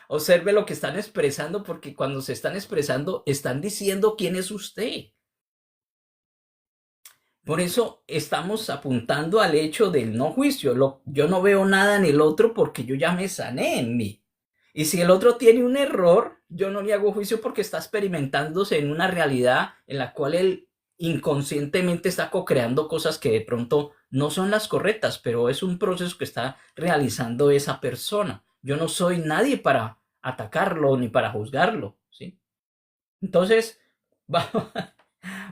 Observe lo que están expresando, porque cuando se están expresando están diciendo quién es usted. Por eso estamos apuntando al hecho del no juicio. Yo no veo nada en el otro porque yo ya me sané en mí. Y si el otro tiene un error, yo no le hago juicio porque está experimentándose en una realidad en la cual él inconscientemente está co-creando cosas que de pronto no son las correctas, pero es un proceso que está realizando esa persona. Yo no soy nadie para atacarlo ni para juzgarlo, ¿sí? Entonces,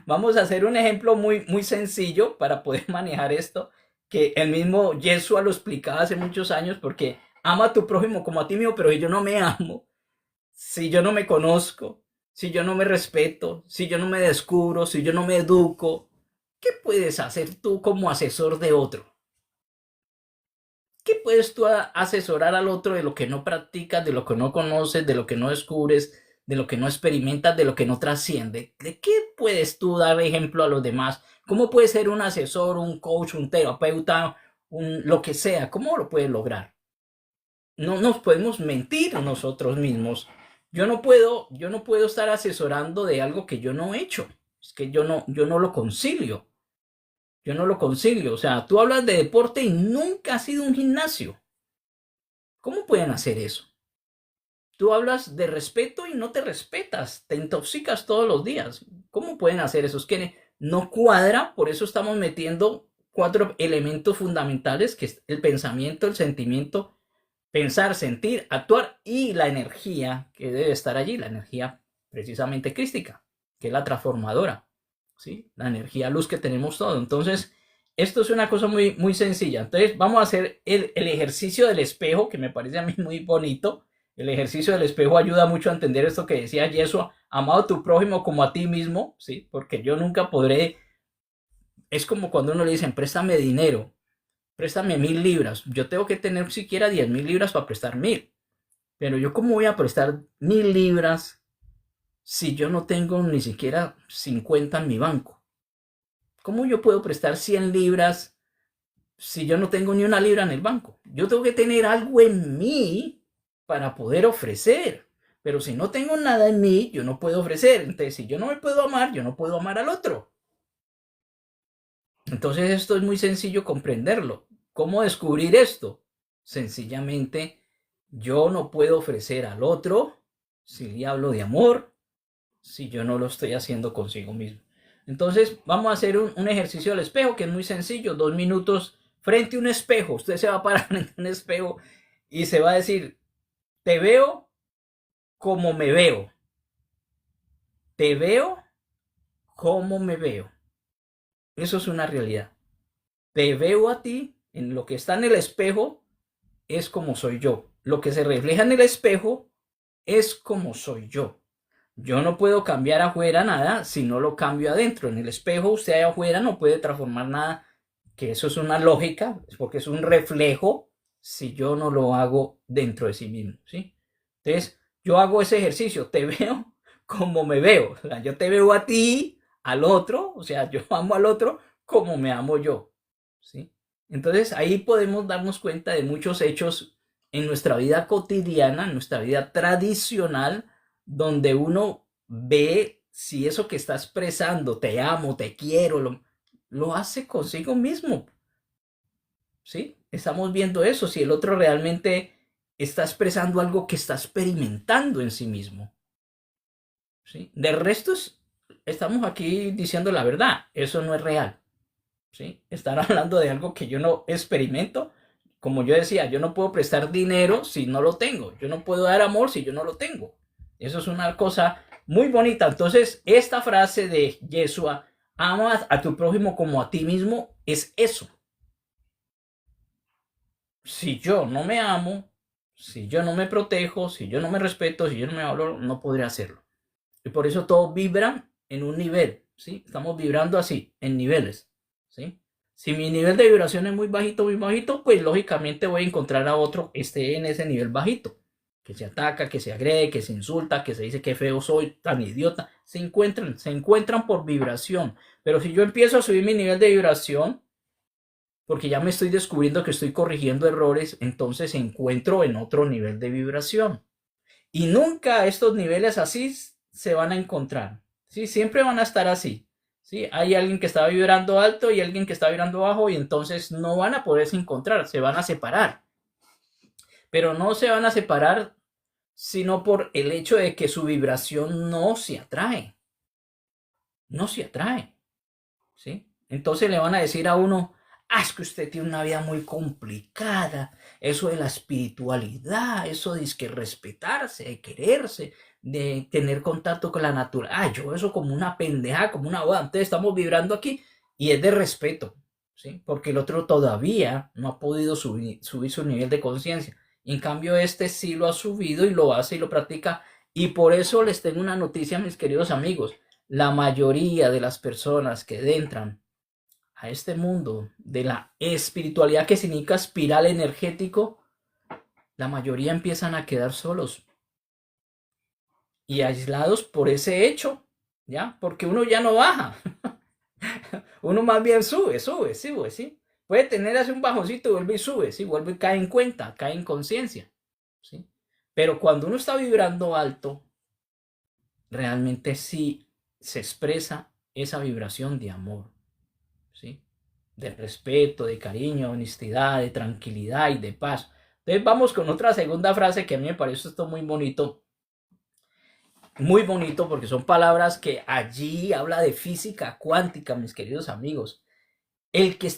vamos a hacer un ejemplo muy, muy sencillo para poder manejar esto, que el mismo Yeshua lo explicaba hace muchos años, porque ama a tu prójimo como a ti mismo, pero si yo no me amo, si yo no me conozco, si yo no me respeto, si yo no me descubro, si yo no me educo, ¿qué puedes hacer tú como asesor de otro? ¿Qué puedes tú asesorar al otro de lo que no practicas, de lo que no conoces, de lo que no descubres, de lo que no experimentas, de lo que no trasciende? ¿De qué puedes tú dar ejemplo a los demás? ¿Cómo puedes ser un asesor, un coach, un terapeuta, lo que sea? ¿Cómo lo puedes lograr? No nos podemos mentir a nosotros mismos. Yo no puedo estar asesorando de algo que yo no he hecho. Es que yo no lo concilio. Yo no lo concilio. O sea, tú hablas de deporte y nunca has ido a un gimnasio. ¿Cómo pueden hacer eso? Tú hablas de respeto y no te respetas. Te intoxicas todos los días. ¿Cómo pueden hacer eso? Es que no cuadra. Por eso estamos metiendo 4 elementos fundamentales, que es el pensamiento, el sentimiento, pensar, sentir, actuar y la energía que debe estar allí. La energía precisamente crística, que es la transformadora. ¿Sí? La energía luz que tenemos todo. Entonces, esto es una cosa muy, muy sencilla. Entonces, vamos a hacer el ejercicio del espejo, que me parece a mí muy bonito. El ejercicio del espejo ayuda mucho a entender esto que decía Yeshua, amado a tu prójimo como a ti mismo, ¿sí? Porque yo nunca podré, es como cuando uno le dicen, préstame dinero, préstame 1.000 libras. Yo tengo que tener siquiera 10.000 libras para prestar 1.000. Pero yo, ¿cómo voy a prestar 1.000 libras si yo no tengo ni siquiera 50 en mi banco? ¿Cómo yo puedo prestar 100 libras si yo no tengo ni una libra en el banco? Yo tengo que tener algo en mí para poder ofrecer. Pero si no tengo nada en mí, yo no puedo ofrecer. Entonces, si yo no me puedo amar, yo no puedo amar al otro. Entonces, esto es muy sencillo comprenderlo. ¿Cómo descubrir esto? Sencillamente, yo no puedo ofrecer al otro si le hablo de amor, si yo no lo estoy haciendo consigo mismo. Entonces, vamos a hacer un ejercicio del espejo que es muy sencillo. 2 minutos frente a un espejo. Usted se va a parar en un espejo y se va a decir, te veo como me veo. Te veo como me veo. Eso es una realidad. Te veo a ti, en lo que está en el espejo es como soy yo. Lo que se refleja en el espejo es como soy yo. Yo no puedo cambiar afuera nada si no lo cambio adentro. En el espejo usted allá afuera no puede transformar nada, que eso es una lógica, porque es un reflejo si yo no lo hago dentro de sí mismo, ¿sí? Entonces, yo hago ese ejercicio, te veo como me veo. O sea, yo te veo a ti, al otro, o sea, yo amo al otro como me amo yo, ¿sí? Entonces, ahí podemos darnos cuenta de muchos hechos en nuestra vida cotidiana, en nuestra vida tradicional, donde uno ve si eso que está expresando, te amo, te quiero, lo hace consigo mismo, ¿sí? Estamos viendo eso, si el otro realmente está expresando algo que está experimentando en sí mismo, ¿sí? De resto, estamos aquí diciendo la verdad, eso no es real, ¿sí? Están hablando de algo que yo no experimento. Como yo decía, yo no puedo prestar dinero si no lo tengo, yo no puedo dar amor si yo no lo tengo. Eso es una cosa muy bonita. Entonces, esta frase de Yeshua, ama a tu prójimo como a ti mismo, es eso. Si yo no me amo, si yo no me protejo, si yo no me respeto, si yo no me valoro, no podré hacerlo. Y por eso todo vibra en un nivel, ¿sí? Estamos vibrando así, en niveles, ¿sí? Si mi nivel de vibración es muy bajito, pues lógicamente voy a encontrar a otro que esté en ese nivel bajito. Que se ataca, que se agrede, que se insulta, que se dice que feo soy, tan idiota. Se encuentran por vibración. Pero si yo empiezo a subir mi nivel de vibración, porque ya me estoy descubriendo que estoy corrigiendo errores, entonces encuentro en otro nivel de vibración. Y nunca estos niveles así se van a encontrar, ¿sí? Siempre van a estar así, ¿sí? Hay alguien que está vibrando alto y alguien que está vibrando bajo y entonces no van a poderse encontrar, se van a separar. Pero no se van a separar sino por el hecho de que su vibración no se atrae. No se atrae, ¿sí? Entonces le van a decir a uno, es que usted tiene una vida muy complicada, eso de la espiritualidad, eso de que respetarse, de quererse, de tener contacto con la naturaleza. Yo eso como una pendeja, como una boda. Entonces estamos vibrando aquí y es de respeto, ¿sí? Porque el otro todavía no ha podido subir su nivel de conciencia. En cambio, este sí lo ha subido y lo hace y lo practica. Y por eso les tengo una noticia, mis queridos amigos. La mayoría de las personas que entran a este mundo de la espiritualidad, que significa espiral energético, la mayoría empiezan a quedar solos y aislados por ese hecho, ¿ya? Porque uno ya no baja, uno más bien sube, ¿sí? Puede tener así un bajoncito, vuelve y sube, ¿sí? Vuelve y cae en cuenta, cae en conciencia, ¿sí? Pero cuando uno está vibrando alto, realmente sí se expresa esa vibración de amor, ¿sí? De respeto, de cariño, honestidad, de tranquilidad y de paz. Entonces vamos con otra segunda frase que a mí me parece esto muy bonito porque son palabras que allí habla de física cuántica, mis queridos amigos. El que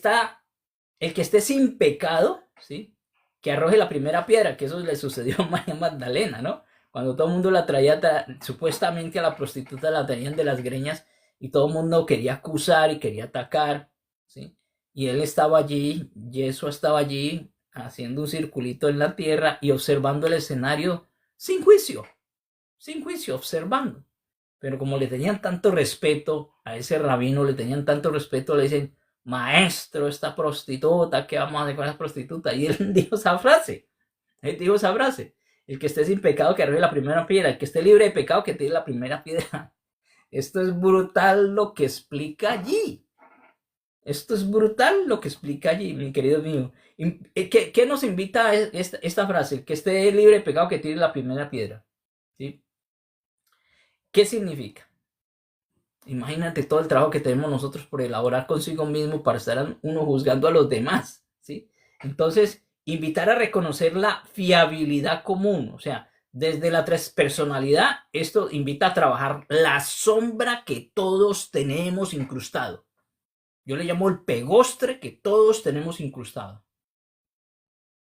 esté sin pecado, ¿sí? Que arroje la primera piedra, que eso le sucedió a María Magdalena, ¿no? Cuando todo el mundo la traía, supuestamente a la prostituta la traían de las greñas y todo el mundo quería acusar y quería atacar, ¿sí? Y él estaba allí, Yeshua estaba allí haciendo un circulito en la tierra y observando el escenario sin juicio, observando. Pero como le tenían tanto respeto a ese rabino, le tenían tanto respeto, le dicen, maestro, esta prostituta, ¿qué vamos a hacer con esa prostituta? Y él dijo esa frase. Él dijo esa frase. El que esté sin pecado, que arroje la primera piedra. El que esté libre de pecado, que tire la primera piedra. Esto es brutal lo que explica allí. Esto es brutal lo que explica allí, mi querido mío. ¿Qué nos invita a esta frase? El que esté libre de pecado, que tire la primera piedra. ¿Sí? ¿Qué significa? Imagínate todo el trabajo que tenemos nosotros por elaborar consigo mismo para estar uno juzgando a los demás, ¿sí? Entonces, invitar a reconocer la fiabilidad común, o sea, desde la transpersonalidad, esto invita a trabajar la sombra que todos tenemos incrustado. Yo le llamo el pegostre que todos tenemos incrustado.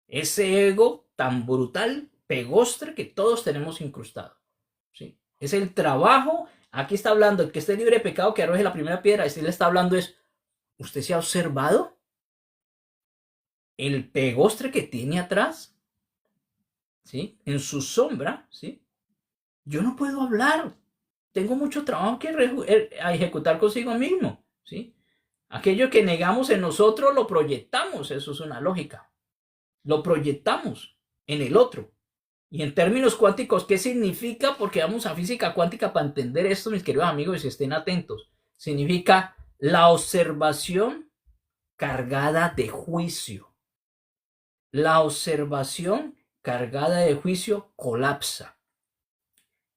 Ese ego tan brutal, pegostre que todos tenemos incrustado, ¿sí? Es el trabajo. Aquí está hablando, el que esté libre de pecado, que arroje la primera piedra. Este le está hablando es, ¿usted se ha observado el pegostre que tiene atrás? ¿Sí? En su sombra, ¿sí? Yo no puedo hablar. Tengo mucho trabajo que ejecutar consigo mismo, ¿sí? Aquello que negamos en nosotros lo proyectamos, eso es una lógica. Lo proyectamos en el otro. Y en términos cuánticos, ¿qué significa? Porque vamos a física cuántica para entender esto, mis queridos amigos, y estén atentos. Significa la observación cargada de juicio. La observación cargada de juicio colapsa.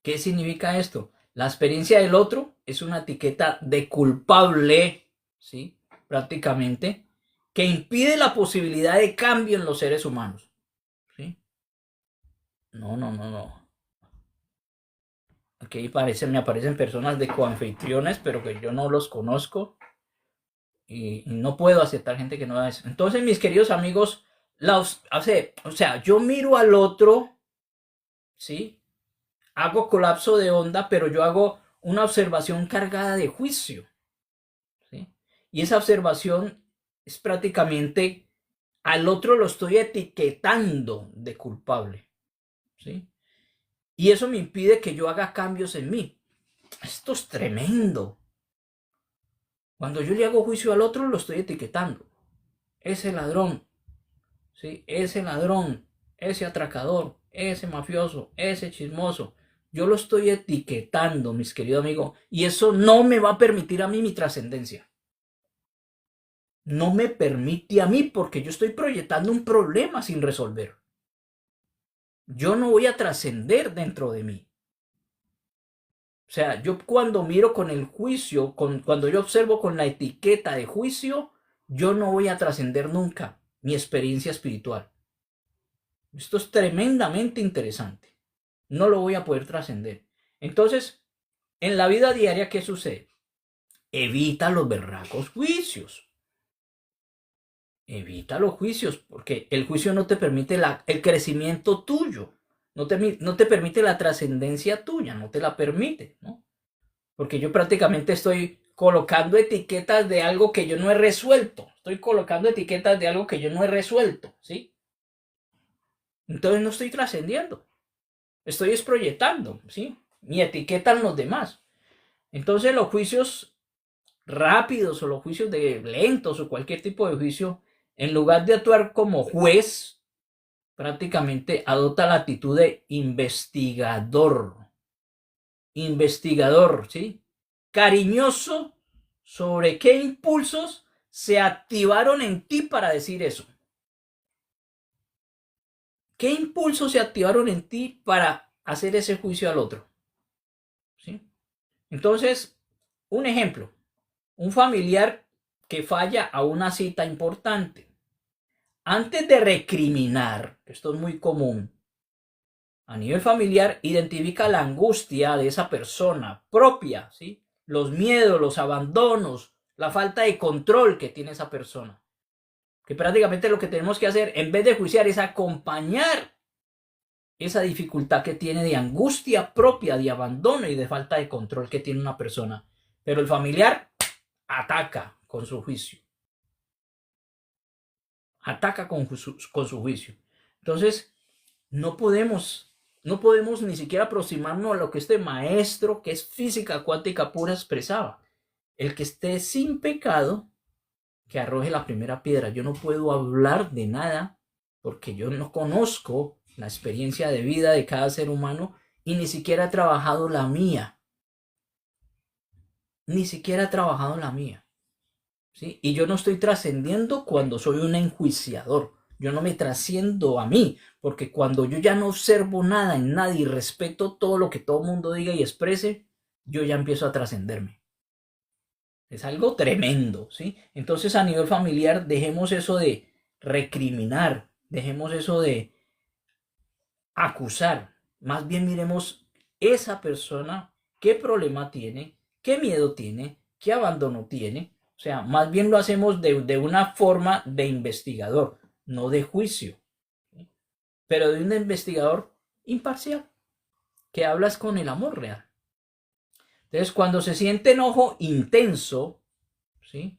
¿Qué significa esto? La experiencia del otro es una etiqueta de culpable, ¿sí? Prácticamente, que impide la posibilidad de cambio en los seres humanos. ¿Sí? No. Aquí me aparecen personas de coanfitriones, pero que yo no los conozco y no puedo aceptar gente que no es. Entonces, mis queridos amigos, o sea, yo miro al otro, ¿sí? Hago colapso de onda, pero yo hago una observación cargada de juicio, ¿sí? Y esa observación es prácticamente al otro lo estoy etiquetando de culpable, ¿sí? Y eso me impide que yo haga cambios en mí. Esto es tremendo. Cuando yo le hago juicio al otro, lo estoy etiquetando. Ese ladrón, ¿sí? Ese ladrón, ese atracador, ese mafioso, ese chismoso. Yo lo estoy etiquetando, mis queridos amigos, y eso no me va a permitir a mí mi trascendencia. No me permite a mí porque yo estoy proyectando un problema sin resolver. Yo no voy a trascender dentro de mí. O sea, yo cuando miro con el juicio, cuando yo observo con la etiqueta de juicio, yo no voy a trascender nunca mi experiencia espiritual. Esto es tremendamente interesante. No lo voy a poder trascender. Entonces, en la vida diaria, ¿qué sucede? Evita los berracos juicios. Evita los juicios, porque el juicio no te permite el crecimiento tuyo. No te permite la trascendencia tuya, no te la permite, ¿no? Porque yo prácticamente estoy colocando etiquetas de algo que yo no he resuelto. Estoy colocando etiquetas de algo que yo no he resuelto, ¿sí? Entonces no estoy trascendiendo. Estoy proyectando, ¿sí? Mi etiqueta en los demás. Entonces los juicios rápidos o los juicios lentos o cualquier tipo de juicio, en lugar de actuar como juez, prácticamente adopta la actitud de investigador. Investigador, ¿sí? Cariñoso sobre qué impulsos se activaron en ti para decir eso. ¿Qué impulsos se activaron en ti para hacer ese juicio al otro? ¿Sí? Entonces, un ejemplo, un familiar que falla a una cita importante. Antes de recriminar, esto es muy común, a nivel familiar, identifica la angustia de esa persona propia, ¿sí? Los miedos, los abandonos, la falta de control que tiene esa persona. Que prácticamente lo que tenemos que hacer, en vez de juiciar, es acompañar esa dificultad que tiene de angustia propia, de abandono y de falta de control que tiene una persona. Pero el familiar ataca con su juicio. Ataca con su juicio. Entonces, no podemos ni siquiera aproximarnos a lo que este maestro, que es física cuántica pura, expresaba. El que esté sin pecado, que arroje la primera piedra. Yo no puedo hablar de nada porque yo no conozco la experiencia de vida de cada ser humano y ni siquiera he trabajado la mía. Ni siquiera he trabajado la mía. ¿Sí? Y yo no estoy trascendiendo cuando soy un enjuiciador. Yo no me trasciendo a mí, porque cuando yo ya no observo nada en nadie y respeto todo lo que todo el mundo diga y exprese, yo ya empiezo a trascenderme. Es algo tremendo, ¿sí? Entonces, a nivel familiar, dejemos eso de recriminar, dejemos eso de acusar. Más bien miremos esa persona, qué problema tiene, qué miedo tiene, qué abandono tiene. O sea, más bien lo hacemos de una forma de investigador, no de juicio, ¿sí? Pero de un investigador imparcial, que hablas con el amor real. Entonces, cuando se siente enojo intenso, ¿sí?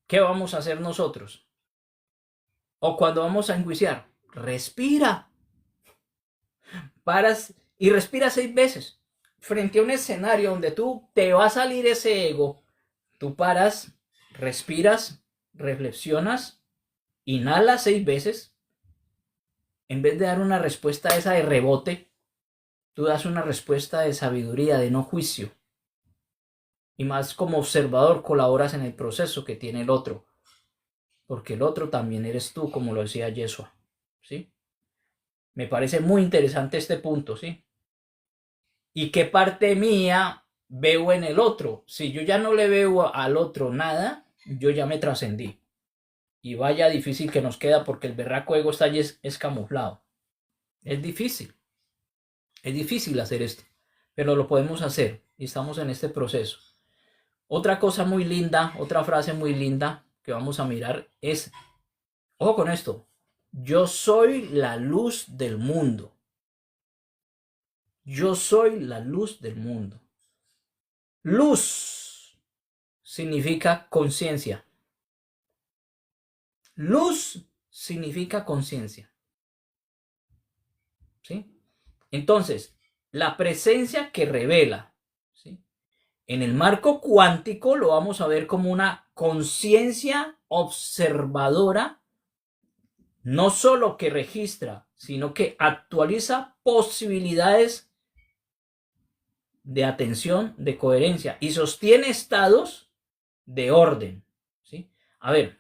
¿Qué vamos a hacer nosotros? O cuando vamos a enjuiciar, respira, paras y respira 6 veces. Frente a un escenario donde tú te va a salir ese ego, tú paras, respiras, reflexionas, inhalas 6 veces. En vez de dar una respuesta esa de rebote, tú das una respuesta de sabiduría, de no juicio. Y más como observador colaboras en el proceso que tiene el otro. Porque el otro también eres tú, como lo decía Yeshua, ¿sí? Me parece muy interesante este punto, ¿sí? ¿Y qué parte mía veo en el otro? Si yo ya no le veo al otro nada, yo ya me trascendí. Y vaya difícil que nos queda porque el berraco ego está allí es camuflado. Es difícil hacer esto, pero lo podemos hacer y estamos en este proceso. Otra cosa muy linda, otra frase muy linda que vamos a mirar es, ojo con esto, yo soy la luz del mundo. Yo soy la luz del mundo. Luz significa conciencia. Luz significa conciencia. ¿Sí? Entonces, la presencia que revela, ¿sí? En el marco cuántico lo vamos a ver como una conciencia observadora, no solo que registra, sino que actualiza posibilidades de atención, de coherencia y sostiene estados de orden, ¿sí? A ver,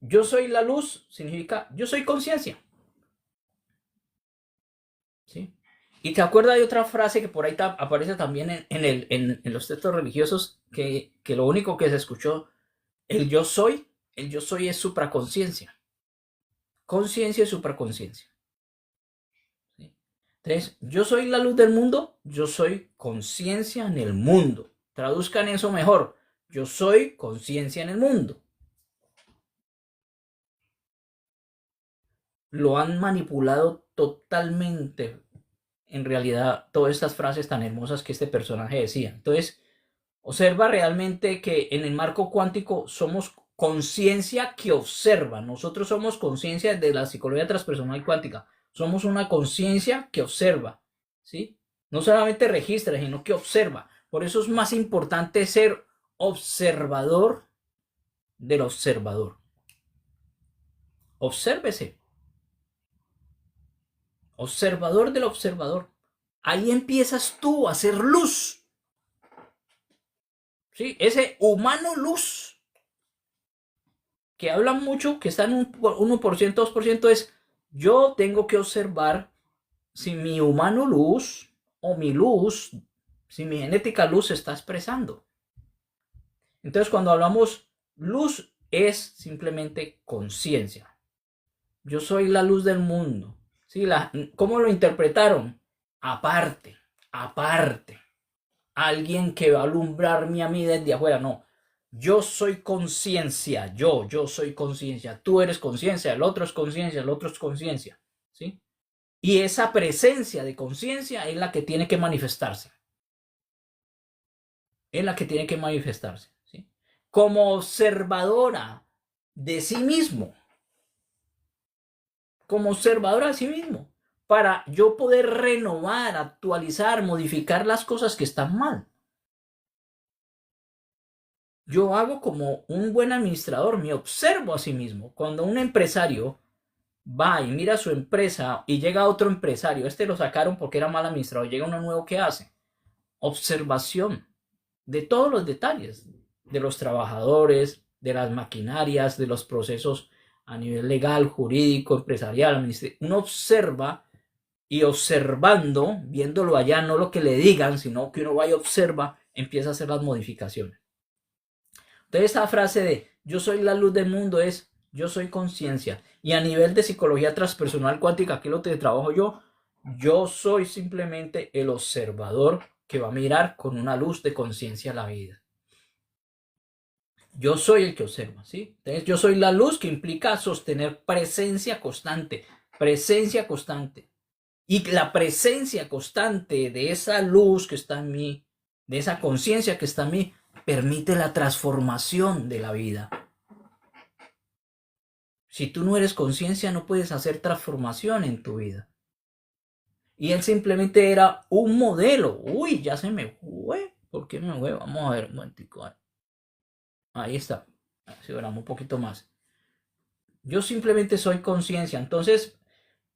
yo soy la luz significa yo soy conciencia, ¿sí? Y te acuerdas de otra frase que por ahí aparece también en los textos religiosos, que lo único que se escuchó, el yo soy es supraconciencia. Conciencia y supraconciencia. ¿Sí? Entonces, yo soy la luz del mundo, yo soy conciencia en el mundo. Traduzcan eso mejor. Yo soy conciencia en el mundo. Lo han manipulado totalmente, en realidad, todas estas frases tan hermosas que este personaje decía. Entonces, observa realmente que en el marco cuántico somos conciencia que observa. Nosotros somos conciencia de la psicología transpersonal cuántica. Somos una conciencia que observa, ¿sí? No solamente registra, sino que observa. Por eso es más importante ser observador del observador. Obsérvese. Observador del observador. Ahí empiezas tú a hacer luz. ¿Sí? Ese humano luz que hablan mucho, que está en un 1%, 2%, es yo tengo que observar si mi humano luz o mi luz, si mi genética luz se está expresando. Entonces, cuando hablamos luz, es simplemente conciencia. Yo soy la luz del mundo. ¿Sí? ¿Cómo lo interpretaron? Aparte. Alguien que va a alumbrarme a mí desde afuera, no. Yo soy conciencia, yo soy conciencia, tú eres conciencia, el otro es conciencia, el otro es conciencia, ¿sí? Y esa presencia de conciencia es la que tiene que manifestarse. Es la que tiene que manifestarse, ¿sí? Como observadora de sí mismo. Como observadora de sí mismo. Para yo poder renovar, actualizar, modificar las cosas que están mal. Yo hago como un buen administrador, me observo a sí mismo. Cuando un empresario va y mira su empresa y llega otro empresario, este lo sacaron porque era mal administrado, llega uno nuevo, ¿qué hace? Observación de todos los detalles, de los trabajadores, de las maquinarias, de los procesos a nivel legal, jurídico, empresarial, administrativo. Uno observa y observando, viéndolo allá, no lo que le digan, sino que uno vaya y observa, empieza a hacer las modificaciones. Entonces esta frase de yo soy la luz del mundo es yo soy conciencia. Y a nivel de psicología transpersonal cuántica, que es lo que trabajo yo soy simplemente el observador que va a mirar con una luz de conciencia la vida. Yo soy el que observa, ¿sí? Entonces yo soy la luz que implica sostener presencia constante, presencia constante. Y la presencia constante de esa luz que está en mí, de esa conciencia que está en mí, permite la transformación de la vida. Si tú no eres conciencia, no puedes hacer transformación en tu vida. Y él simplemente era un modelo. Uy, ya se me fue. ¿Por qué me fue? Vamos a ver un momentico. Ahí está. Así oramos un poquito más. Yo simplemente soy conciencia. Entonces,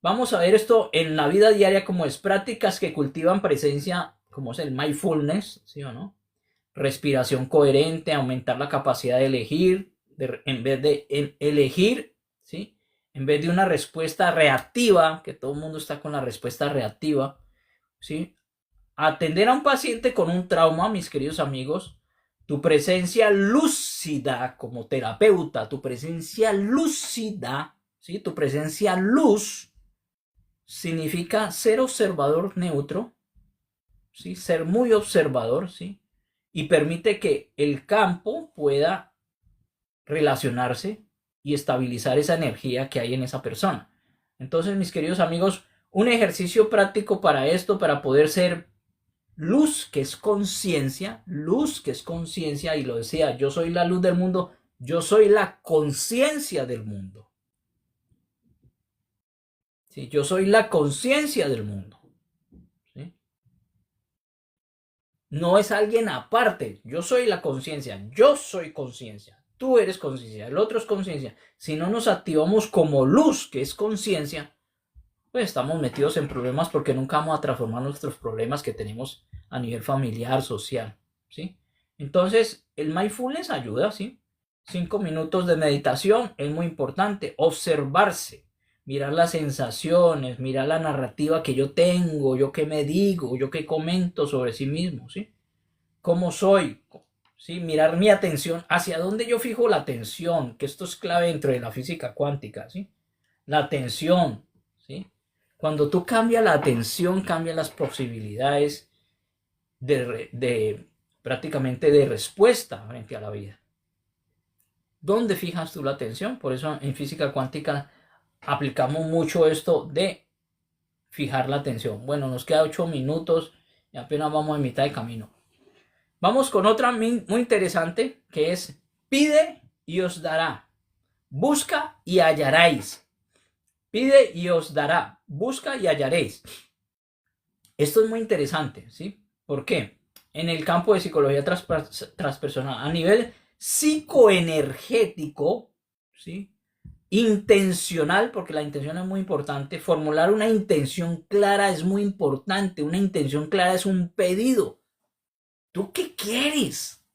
vamos a ver esto en la vida diaria como es prácticas que cultivan presencia, como es el mindfulness, ¿sí o no? Respiración coherente, aumentar la capacidad de elegir, en vez de elegir, ¿sí? En vez de una respuesta reactiva, que todo el mundo está con la respuesta reactiva, ¿sí? Atender a un paciente con un trauma, mis queridos amigos, tu presencia lúcida como terapeuta, tu presencia lúcida, ¿sí? Tu presencia luz significa ser observador neutro, ¿sí? Ser muy observador, ¿sí? Y permite que el campo pueda relacionarse y estabilizar esa energía que hay en esa persona. Entonces, mis queridos amigos, un ejercicio práctico para esto, para poder ser luz, que es conciencia, y lo decía, yo soy la luz del mundo, yo soy la conciencia del mundo. ¿Sí? Yo soy la conciencia del mundo. ¿Sí? No es alguien aparte, yo soy la conciencia, yo soy conciencia, tú eres conciencia, el otro es conciencia. Si no nos activamos como luz, que es conciencia, pues estamos metidos en problemas porque nunca vamos a transformar nuestros problemas que tenemos a nivel familiar, social, ¿sí? Entonces, el mindfulness ayuda, ¿sí? 5 minutos de meditación es muy importante, observarse, mirar las sensaciones, mirar la narrativa que yo tengo, yo qué me digo, yo qué comento sobre sí mismo, ¿sí? ¿Cómo soy? ¿Sí? Mirar mi atención, hacia dónde yo fijo la atención, que esto es clave dentro de la física cuántica, ¿sí? La atención, ¿sí? Cuando tú cambias la atención, cambian las posibilidades prácticamente de respuesta frente a la vida. ¿Dónde fijas tú la atención? Por eso en física cuántica aplicamos mucho esto de fijar la atención. Bueno, nos queda 8 minutos y apenas vamos a mitad de camino. Vamos con otra muy interesante que es pide y os dará. Busca y hallaréis. Pide y os dará. Busca y hallaréis. Esto es muy interesante, ¿sí? ¿Por qué? En el campo de psicología transpersonal, a nivel psicoenergético, ¿sí? Intencional, porque la intención es muy importante. Formular una intención clara es muy importante. Una intención clara es un pedido. ¿Tú qué quieres?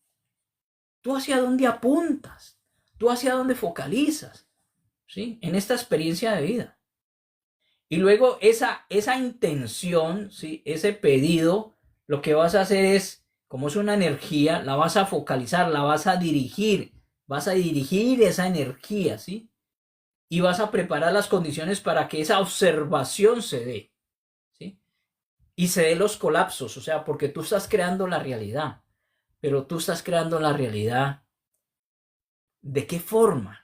¿Tú hacia dónde apuntas? ¿Tú hacia dónde focalizas? ¿Sí? En esta experiencia de vida. Y luego esa intención, ¿sí? Ese pedido, lo que vas a hacer es, como es una energía, la vas a focalizar, la vas a dirigir esa energía, ¿sí? Y vas a preparar las condiciones para que esa observación se dé, ¿sí? Y se dé los colapsos, o sea, porque tú estás creando la realidad, pero tú estás creando la realidad, ¿de qué forma?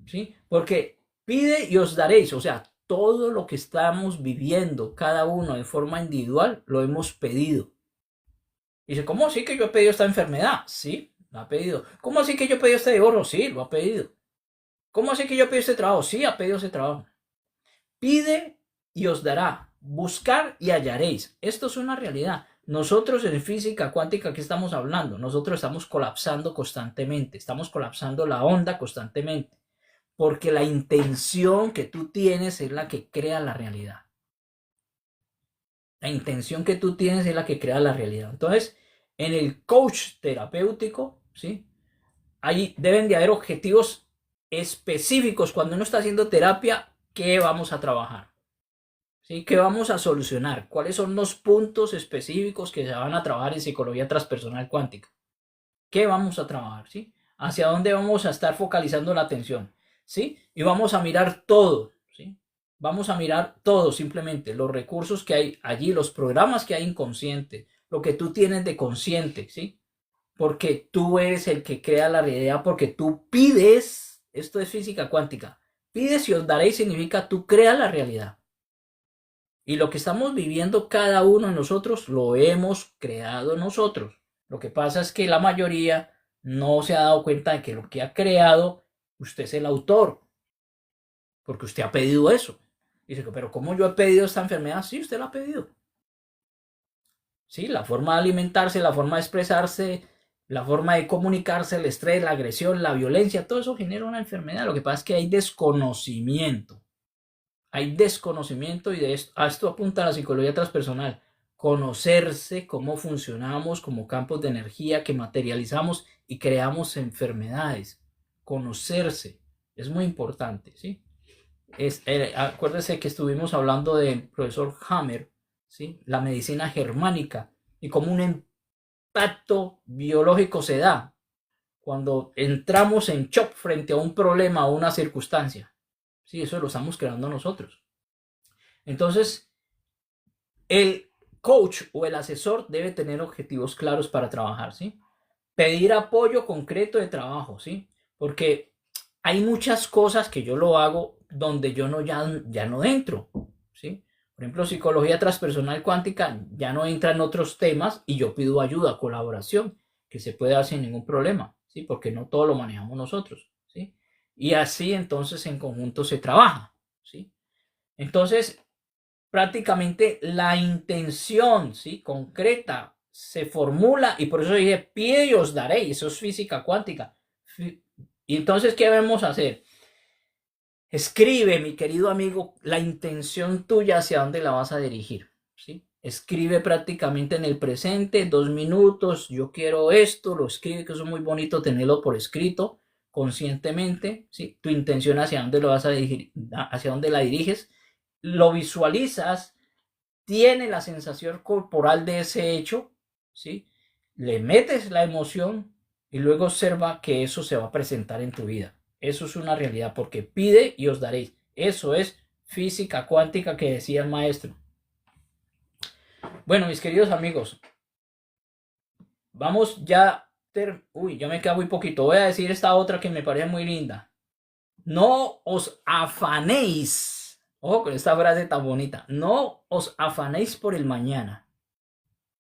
¿Sí? Porque pide y os daréis, o sea, todo lo que estamos viviendo, cada uno de forma individual, lo hemos pedido. Dice, ¿cómo así que yo he pedido esta enfermedad? Sí, lo ha pedido. ¿Cómo así que yo he pedido este divorcio? Sí, lo ha pedido. ¿Cómo así que yo he pedido este trabajo? Sí, ha pedido ese trabajo. Pide y os dará. Buscar y hallaréis. Esto es una realidad. Nosotros en física cuántica, ¿qué estamos hablando? Nosotros estamos colapsando constantemente, estamos colapsando la onda constantemente, porque la intención que tú tienes es la que crea la realidad. La intención que tú tienes es la que crea la realidad. Entonces, en el coach terapéutico, ¿sí? Ahí deben de haber objetivos específicos. Cuando uno está haciendo terapia, ¿qué vamos a trabajar? ¿Sí? ¿Qué vamos a solucionar? ¿Cuáles son los puntos específicos que se van a trabajar en psicología transpersonal cuántica? ¿Qué vamos a trabajar? ¿Sí? ¿Hacia dónde vamos a estar focalizando la atención? ¿Sí? Y vamos a mirar todo, ¿sí? Vamos a mirar todo, simplemente los recursos que hay allí, los programas que hay inconsciente, lo que tú tienes de consciente, ¿sí? Porque tú eres el que crea la realidad, porque tú pides, esto es física cuántica, pides y os daréis significa tú creas la realidad. Y lo que estamos viviendo cada uno de nosotros lo hemos creado nosotros. Lo que pasa es que la mayoría no se ha dado cuenta de que lo que ha creado, usted es el autor, porque usted ha pedido eso. Dice, pero ¿cómo yo he pedido esta enfermedad? Sí, usted la ha pedido. Sí, la forma de alimentarse, la forma de expresarse, la forma de comunicarse, el estrés, la agresión, la violencia, todo eso genera una enfermedad. Lo que pasa es que hay desconocimiento. Hay desconocimiento y a esto apunta la psicología transpersonal. Conocerse cómo funcionamos como campos de energía que materializamos y creamos enfermedades. Conocerse es muy importante, ¿sí? Acuérdese que estuvimos hablando del profesor Hammer, ¿sí? La medicina germánica y cómo un impacto biológico se da cuando entramos en shock frente a un problema o una circunstancia. Sí, eso lo estamos creando nosotros. Entonces, el coach o el asesor debe tener objetivos claros para trabajar, ¿sí? Pedir apoyo concreto de trabajo, ¿sí? Porque hay muchas cosas que yo lo hago donde yo ya no entro, ¿sí? Por ejemplo, psicología transpersonal cuántica ya no entra en otros temas y yo pido ayuda, colaboración, que se puede hacer sin ningún problema, ¿sí? Porque no todo lo manejamos nosotros, ¿sí? Y así entonces en conjunto se trabaja, ¿sí? Entonces, prácticamente la intención, ¿sí? Concreta se formula y por eso dije, pide y os daré, eso es física cuántica. Y entonces, ¿qué debemos hacer? Escribe, mi querido amigo, la intención tuya hacia dónde la vas a dirigir, ¿sí? Escribe prácticamente en el presente, 2 minutos, yo quiero esto, lo escribe, que eso es muy bonito tenerlo por escrito, conscientemente, ¿sí? Tu intención hacia dónde lo vas a dirigir, hacia dónde la diriges, lo visualizas, tiene la sensación corporal de ese hecho, ¿sí? Le metes la emoción y luego observa que eso se va a presentar en tu vida. Eso es una realidad, porque pide y os daréis. Eso es física cuántica que decía el maestro. Bueno, mis queridos amigos, vamos ya. Uy, ya me queda muy poquito. Voy a decir esta otra que me parece muy linda. No os afanéis. Ojo con esta frase tan bonita. No os afanéis por el mañana.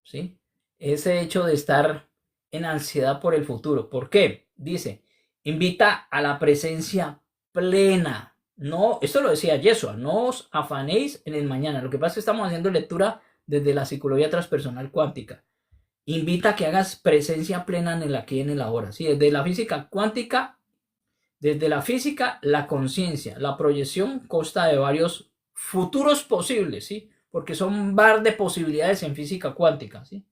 ¿Sí? Ese hecho de estar en ansiedad por el futuro. ¿Por qué? Dice, invita a la presencia plena. No, esto lo decía Yeshua, no os afanéis en el mañana. Lo que pasa es que estamos haciendo lectura desde la psicología transpersonal cuántica. Invita a que hagas presencia plena en el aquí y en el ahora. ¿Sí? Desde la física cuántica, desde la física, la conciencia, la proyección consta de varios futuros posibles, ¿sí? Porque son un bar de posibilidades en física cuántica, ¿sí?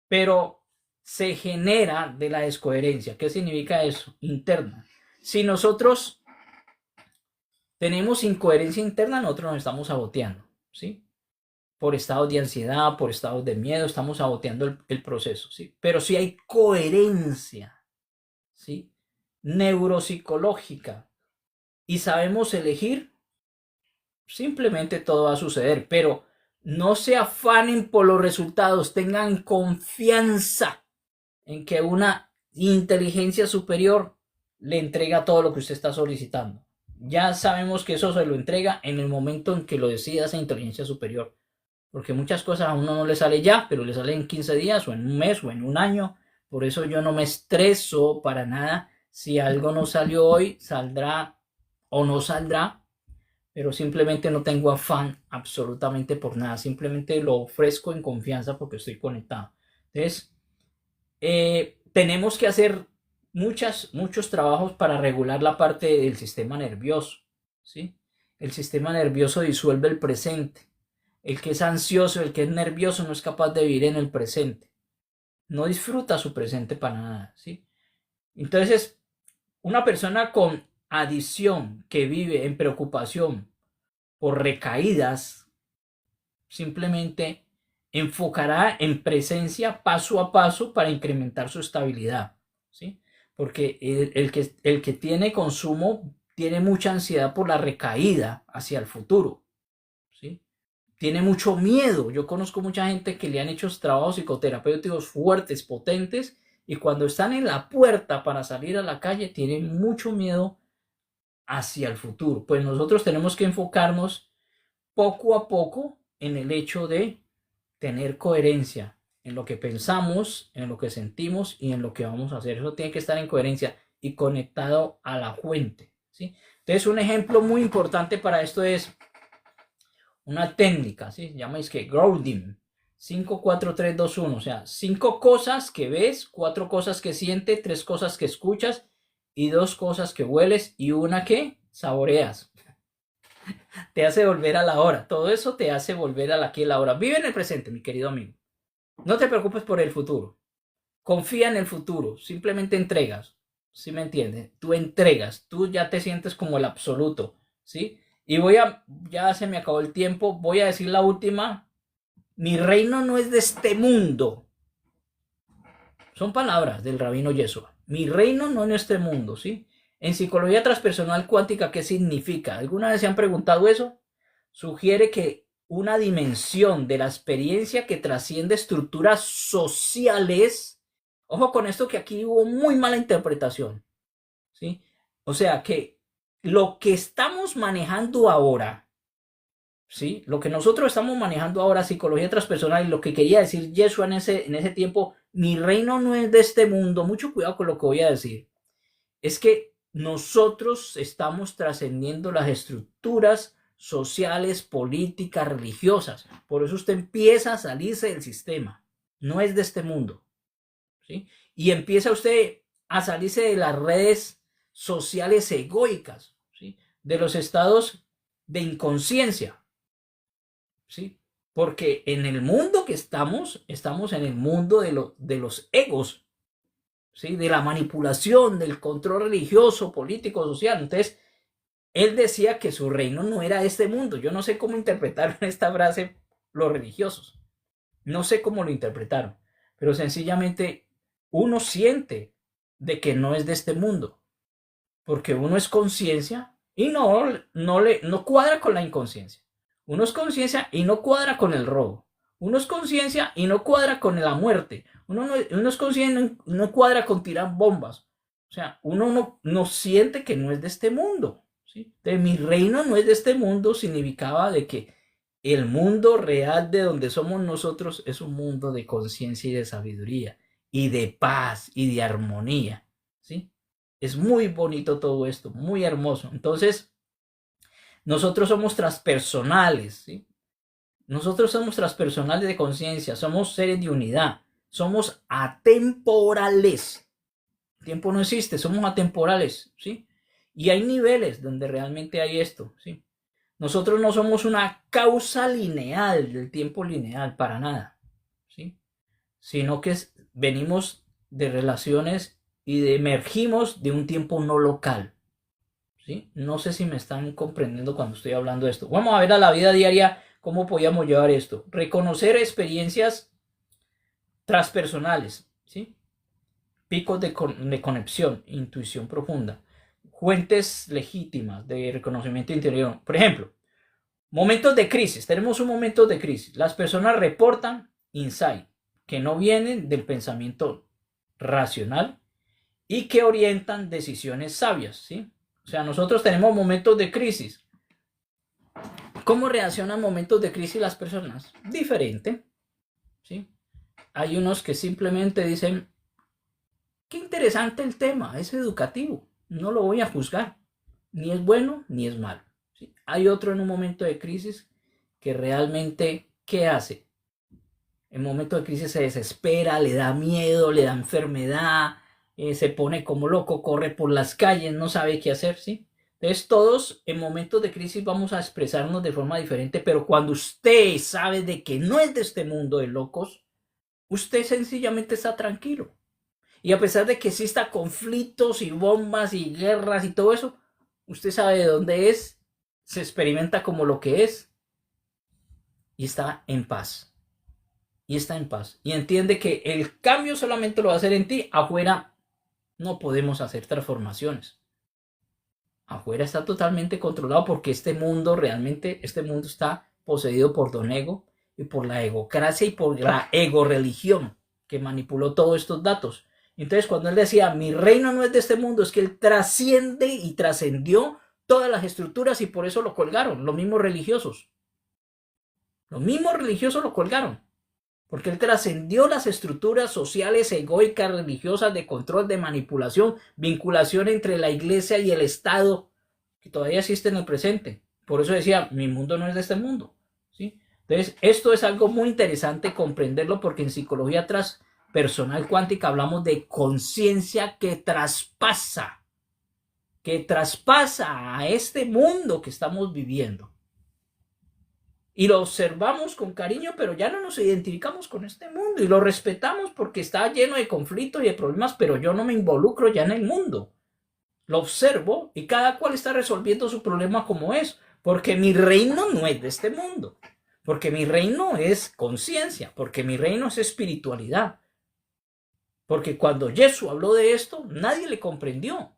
Pero se genera de la descoherencia. ¿Qué significa eso? Interna. Si nosotros tenemos incoherencia interna, nosotros nos estamos saboteando, ¿sí? Por estados de ansiedad, por estados de miedo, estamos saboteando el proceso, ¿sí? Pero si hay coherencia, ¿sí? Neuropsicológica y sabemos elegir, simplemente todo va a suceder, pero no se afanen por los resultados, tengan confianza en que una inteligencia superior le entrega todo lo que usted está solicitando. Ya sabemos que eso se lo entrega en el momento en que lo decida esa inteligencia superior, porque muchas cosas a uno no le sale ya, pero le sale en 15 días o en un mes o en un año. Por eso yo no me estreso para nada si algo no salió hoy, saldrá o no saldrá. pero simplemente no tengo afán absolutamente por nada, simplemente lo ofrezco en confianza porque estoy conectado. Entonces, tenemos que hacer muchos trabajos para regular la parte del sistema nervioso, ¿sí? El sistema nervioso disuelve el presente. El que es ansioso, el que es nervioso no es capaz de vivir en el presente. No disfruta su presente para nada, ¿sí? Entonces, una persona con adicción que vive en preocupación por recaídas, simplemente enfocará en presencia paso a paso para incrementar su estabilidad, ¿sí? Porque el que tiene consumo tiene mucha ansiedad por la recaída hacia el futuro, ¿sí? Tiene mucho miedo. Yo conozco mucha gente que le han hecho trabajos psicoterapéuticos fuertes, potentes, y cuando están en la puerta para salir a la calle tienen mucho miedo hacia el futuro. Pues nosotros tenemos que enfocarnos poco a poco en el hecho de tener coherencia en lo que pensamos, en lo que sentimos y en lo que vamos a hacer. Eso tiene que estar en coherencia y conectado a la fuente, ¿sí? Entonces, un ejemplo muy importante para esto es una técnica, ¿sí? Se llama grounding. 5, 4, 3, 2, 1. O sea, 5 cosas que ves, 4 cosas que sientes, 3 cosas que escuchas y 2 cosas que hueles y una que saboreas. Te hace volver a la hora. Todo eso te hace volver a aquí y la hora. Vive en el presente, mi querido amigo. No te preocupes por el futuro. Confía en el futuro. Simplemente entregas. ¿Sí me entiendes? Tú entregas. Tú ya te sientes como el absoluto. ¿Sí? Y ya se me acabó el tiempo. Voy a decir la última. Mi reino no es de este mundo. Son palabras del rabino Yeshua. Mi reino no es de este mundo, ¿sí? En psicología transpersonal cuántica, ¿qué significa? ¿Alguna vez se han preguntado eso? Sugiere que una dimensión de la experiencia que trasciende estructuras sociales. Ojo con esto, que aquí hubo muy mala interpretación, ¿sí? O sea que lo que estamos manejando ahora, ¿sí? Lo que nosotros estamos manejando ahora, psicología transpersonal, y lo que quería decir Yeshua en ese tiempo, mi reino no es de este mundo, mucho cuidado con lo que voy a decir, es que nosotros estamos trascendiendo las estructuras sociales, políticas, religiosas. Por eso usted empieza a salirse del sistema. No es de este mundo, ¿sí? Y empieza usted a salirse de las redes sociales egoicas, ¿sí? De los estados de inconsciencia, ¿sí? Porque en el mundo que estamos en el mundo de los egos, ¿sí? De la manipulación, del control religioso, político, social. Entonces, él decía que su reino no era este mundo. Yo no sé cómo interpretaron esta frase los religiosos. No sé cómo lo interpretaron. Pero sencillamente uno siente de que no es de este mundo. Porque uno es conciencia y no cuadra con la inconsciencia. Uno es conciencia y no cuadra con el robo. Uno es conciencia y no cuadra con la muerte. Uno es conciencia y no cuadra con tirar bombas. O sea, uno no siente que no es de este mundo, ¿sí? Entonces, mi reino no es de este mundo significaba de que el mundo real de donde somos nosotros es un mundo de conciencia y de sabiduría y de paz y de armonía, ¿sí? Es muy bonito todo esto, muy hermoso. Entonces, nosotros somos transpersonales, ¿sí? Nosotros somos transpersonales de conciencia, somos seres de unidad, somos atemporales. El tiempo no existe, somos atemporales, ¿sí? Y hay niveles donde realmente hay esto, ¿sí? Nosotros no somos una causa lineal del tiempo lineal, para nada, ¿sí? Sino que venimos de relaciones y emergimos de un tiempo no local, ¿sí? No sé si me están comprendiendo cuando estoy hablando de esto. Vamos a ver a la vida diaria cómo podíamos llevar esto. Reconocer experiencias transpersonales, ¿sí? Picos de conexión, intuición profunda, fuentes legítimas de reconocimiento interior. Por ejemplo, momentos de crisis. Tenemos un momento de crisis. Las personas reportan insight que no vienen del pensamiento racional y que orientan decisiones sabias, ¿sí? O sea, nosotros tenemos momentos de crisis. ¿Cómo reaccionan momentos de crisis las personas? Diferente, ¿sí? Hay unos que simplemente dicen, qué interesante el tema, es educativo, no lo voy a juzgar, ni es bueno ni es malo, ¿sí? hay otro en un momento de crisis que realmente, ¿qué hace? En momento de crisis se desespera, le da miedo, le da enfermedad, se pone como loco, corre por las calles, no sabe qué hacer, ¿sí? Entonces todos en momentos de crisis vamos a expresarnos de forma diferente, pero cuando usted sabe de que no es de este mundo de locos, usted sencillamente está tranquilo. Y a pesar de que exista conflictos y bombas y guerras y todo eso, usted sabe de dónde es, se experimenta como lo que es y está en paz. Y está en paz. Y entiende que el cambio solamente lo va a hacer en ti. Afuera no podemos hacer transformaciones. Afuera está totalmente controlado porque este mundo está poseído por Don Ego y por la egocracia y por la ego religión que manipuló todos estos datos. Entonces cuando él decía, mi reino no es de este mundo, es que él trasciende y trascendió todas las estructuras y por eso lo colgaron, los mismos religiosos. Los mismos religiosos lo colgaron. Porque él trascendió las estructuras sociales, egoicas, religiosas, de control, de manipulación, vinculación entre la iglesia y el Estado, que todavía existe en el presente. Por eso decía, mi mundo no es de este mundo, ¿sí? Entonces, esto es algo muy interesante comprenderlo, porque en psicología transpersonal cuántica hablamos de conciencia que traspasa a este mundo que estamos viviendo. Y lo observamos con cariño, pero ya no nos identificamos con este mundo y lo respetamos porque está lleno de conflictos y de problemas, pero yo no me involucro ya en el mundo. Lo observo y cada cual está resolviendo su problema como es, porque mi reino no es de este mundo, porque mi reino es conciencia, porque mi reino es espiritualidad. Porque cuando Jesús habló de esto, nadie le comprendió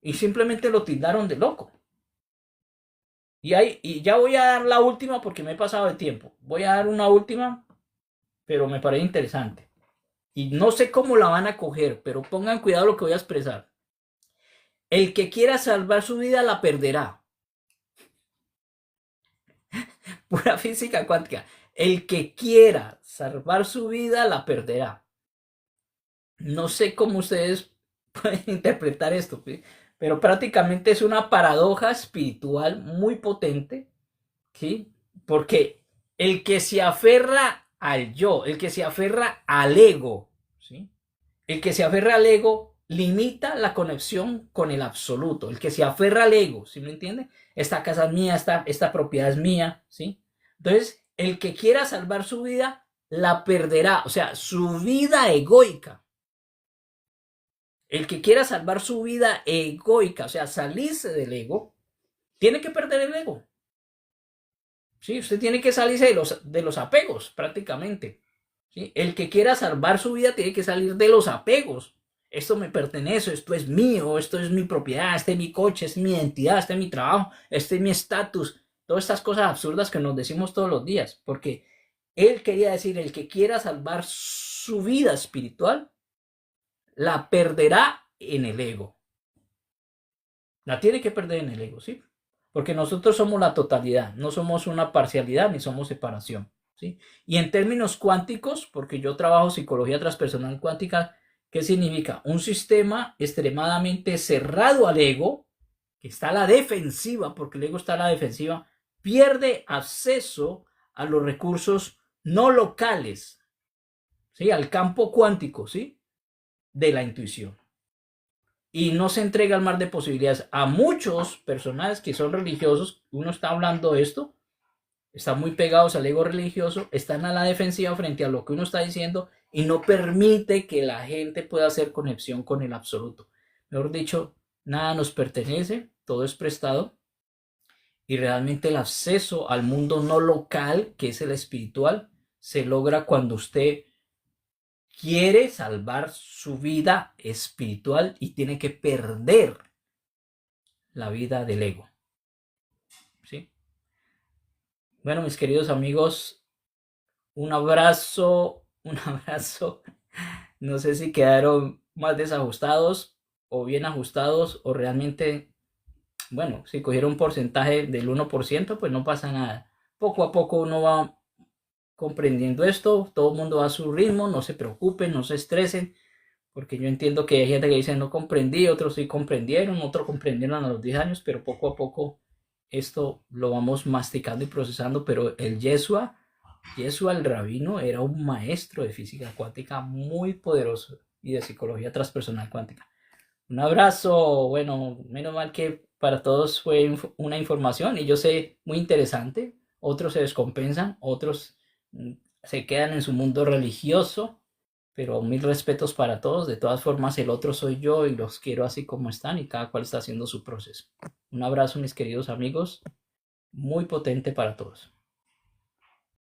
y simplemente lo tildaron de loco. Y ya voy a dar la última porque me he pasado de tiempo. Voy a dar una última, pero me parece interesante. Y no sé cómo la van a coger, pero pongan cuidado lo que voy a expresar. El que quiera salvar su vida la perderá. Pura física cuántica. El que quiera salvar su vida la perderá. No sé cómo ustedes pueden interpretar esto, pero prácticamente es una paradoja espiritual muy potente, ¿sí? Porque el que se aferra al yo, el que se aferra al ego, ¿sí? El que se aferra al ego limita la conexión con el absoluto. El que se aferra al ego, ¿sí me entiende? Esta casa es mía, esta propiedad es mía, ¿sí? Entonces, el que quiera salvar su vida la perderá, o sea, su vida egoica. El que quiera salvar su vida egoica, o sea, salirse del ego, tiene que perder el ego. Sí, usted tiene que salirse de los apegos, prácticamente. ¿Sí? El que quiera salvar su vida tiene que salir de los apegos. Esto me pertenece, esto es mío, esto es mi propiedad, este es mi coche, este es mi identidad, este es mi trabajo, este es mi estatus. Todas estas cosas absurdas que nos decimos todos los días. Porque él quería decir, el que quiera salvar su vida espiritual, la perderá en el ego. La tiene que perder en el ego, ¿sí? Porque nosotros somos la totalidad, no somos una parcialidad ni somos separación, ¿sí? Y en términos cuánticos, porque yo trabajo psicología transpersonal cuántica, ¿qué significa? Un sistema extremadamente cerrado al ego, que está a la defensiva, porque el ego está a la defensiva, pierde acceso a los recursos no locales, ¿sí? Al campo cuántico, ¿sí? De la intuición. Y no se entrega al mar de posibilidades. A muchos personajes que son religiosos, uno está hablando de esto, están muy pegados al ego religioso, están a la defensiva frente a lo que uno está diciendo y no permite que la gente pueda hacer conexión con el absoluto. Mejor dicho, nada nos pertenece, todo es prestado y realmente el acceso al mundo no local, que es el espiritual, se logra cuando usted quiere salvar su vida espiritual y tiene que perder la vida del ego. ¿Sí? Bueno, mis queridos amigos, un abrazo. No sé si quedaron más desajustados o bien ajustados o realmente, bueno, si cogieron un porcentaje del 1%, pues no pasa nada. Poco a poco uno va comprendiendo esto, todo el mundo va a su ritmo, no se preocupen, no se estresen, porque yo entiendo que hay gente que dice no comprendí, otros sí comprendieron, otros comprendieron a los 10 años, pero poco a poco esto lo vamos masticando y procesando, pero el Yeshua el rabino era un maestro de física cuántica muy poderoso y de psicología transpersonal cuántica. Un abrazo, bueno, menos mal que para todos fue una información y yo sé muy interesante, otros se descompensan, otros se quedan en su mundo religioso, pero mil respetos para todos, de todas formas el otro soy yo y los quiero así como están y cada cual está haciendo su proceso. Un abrazo mis queridos amigos, muy potente para todos.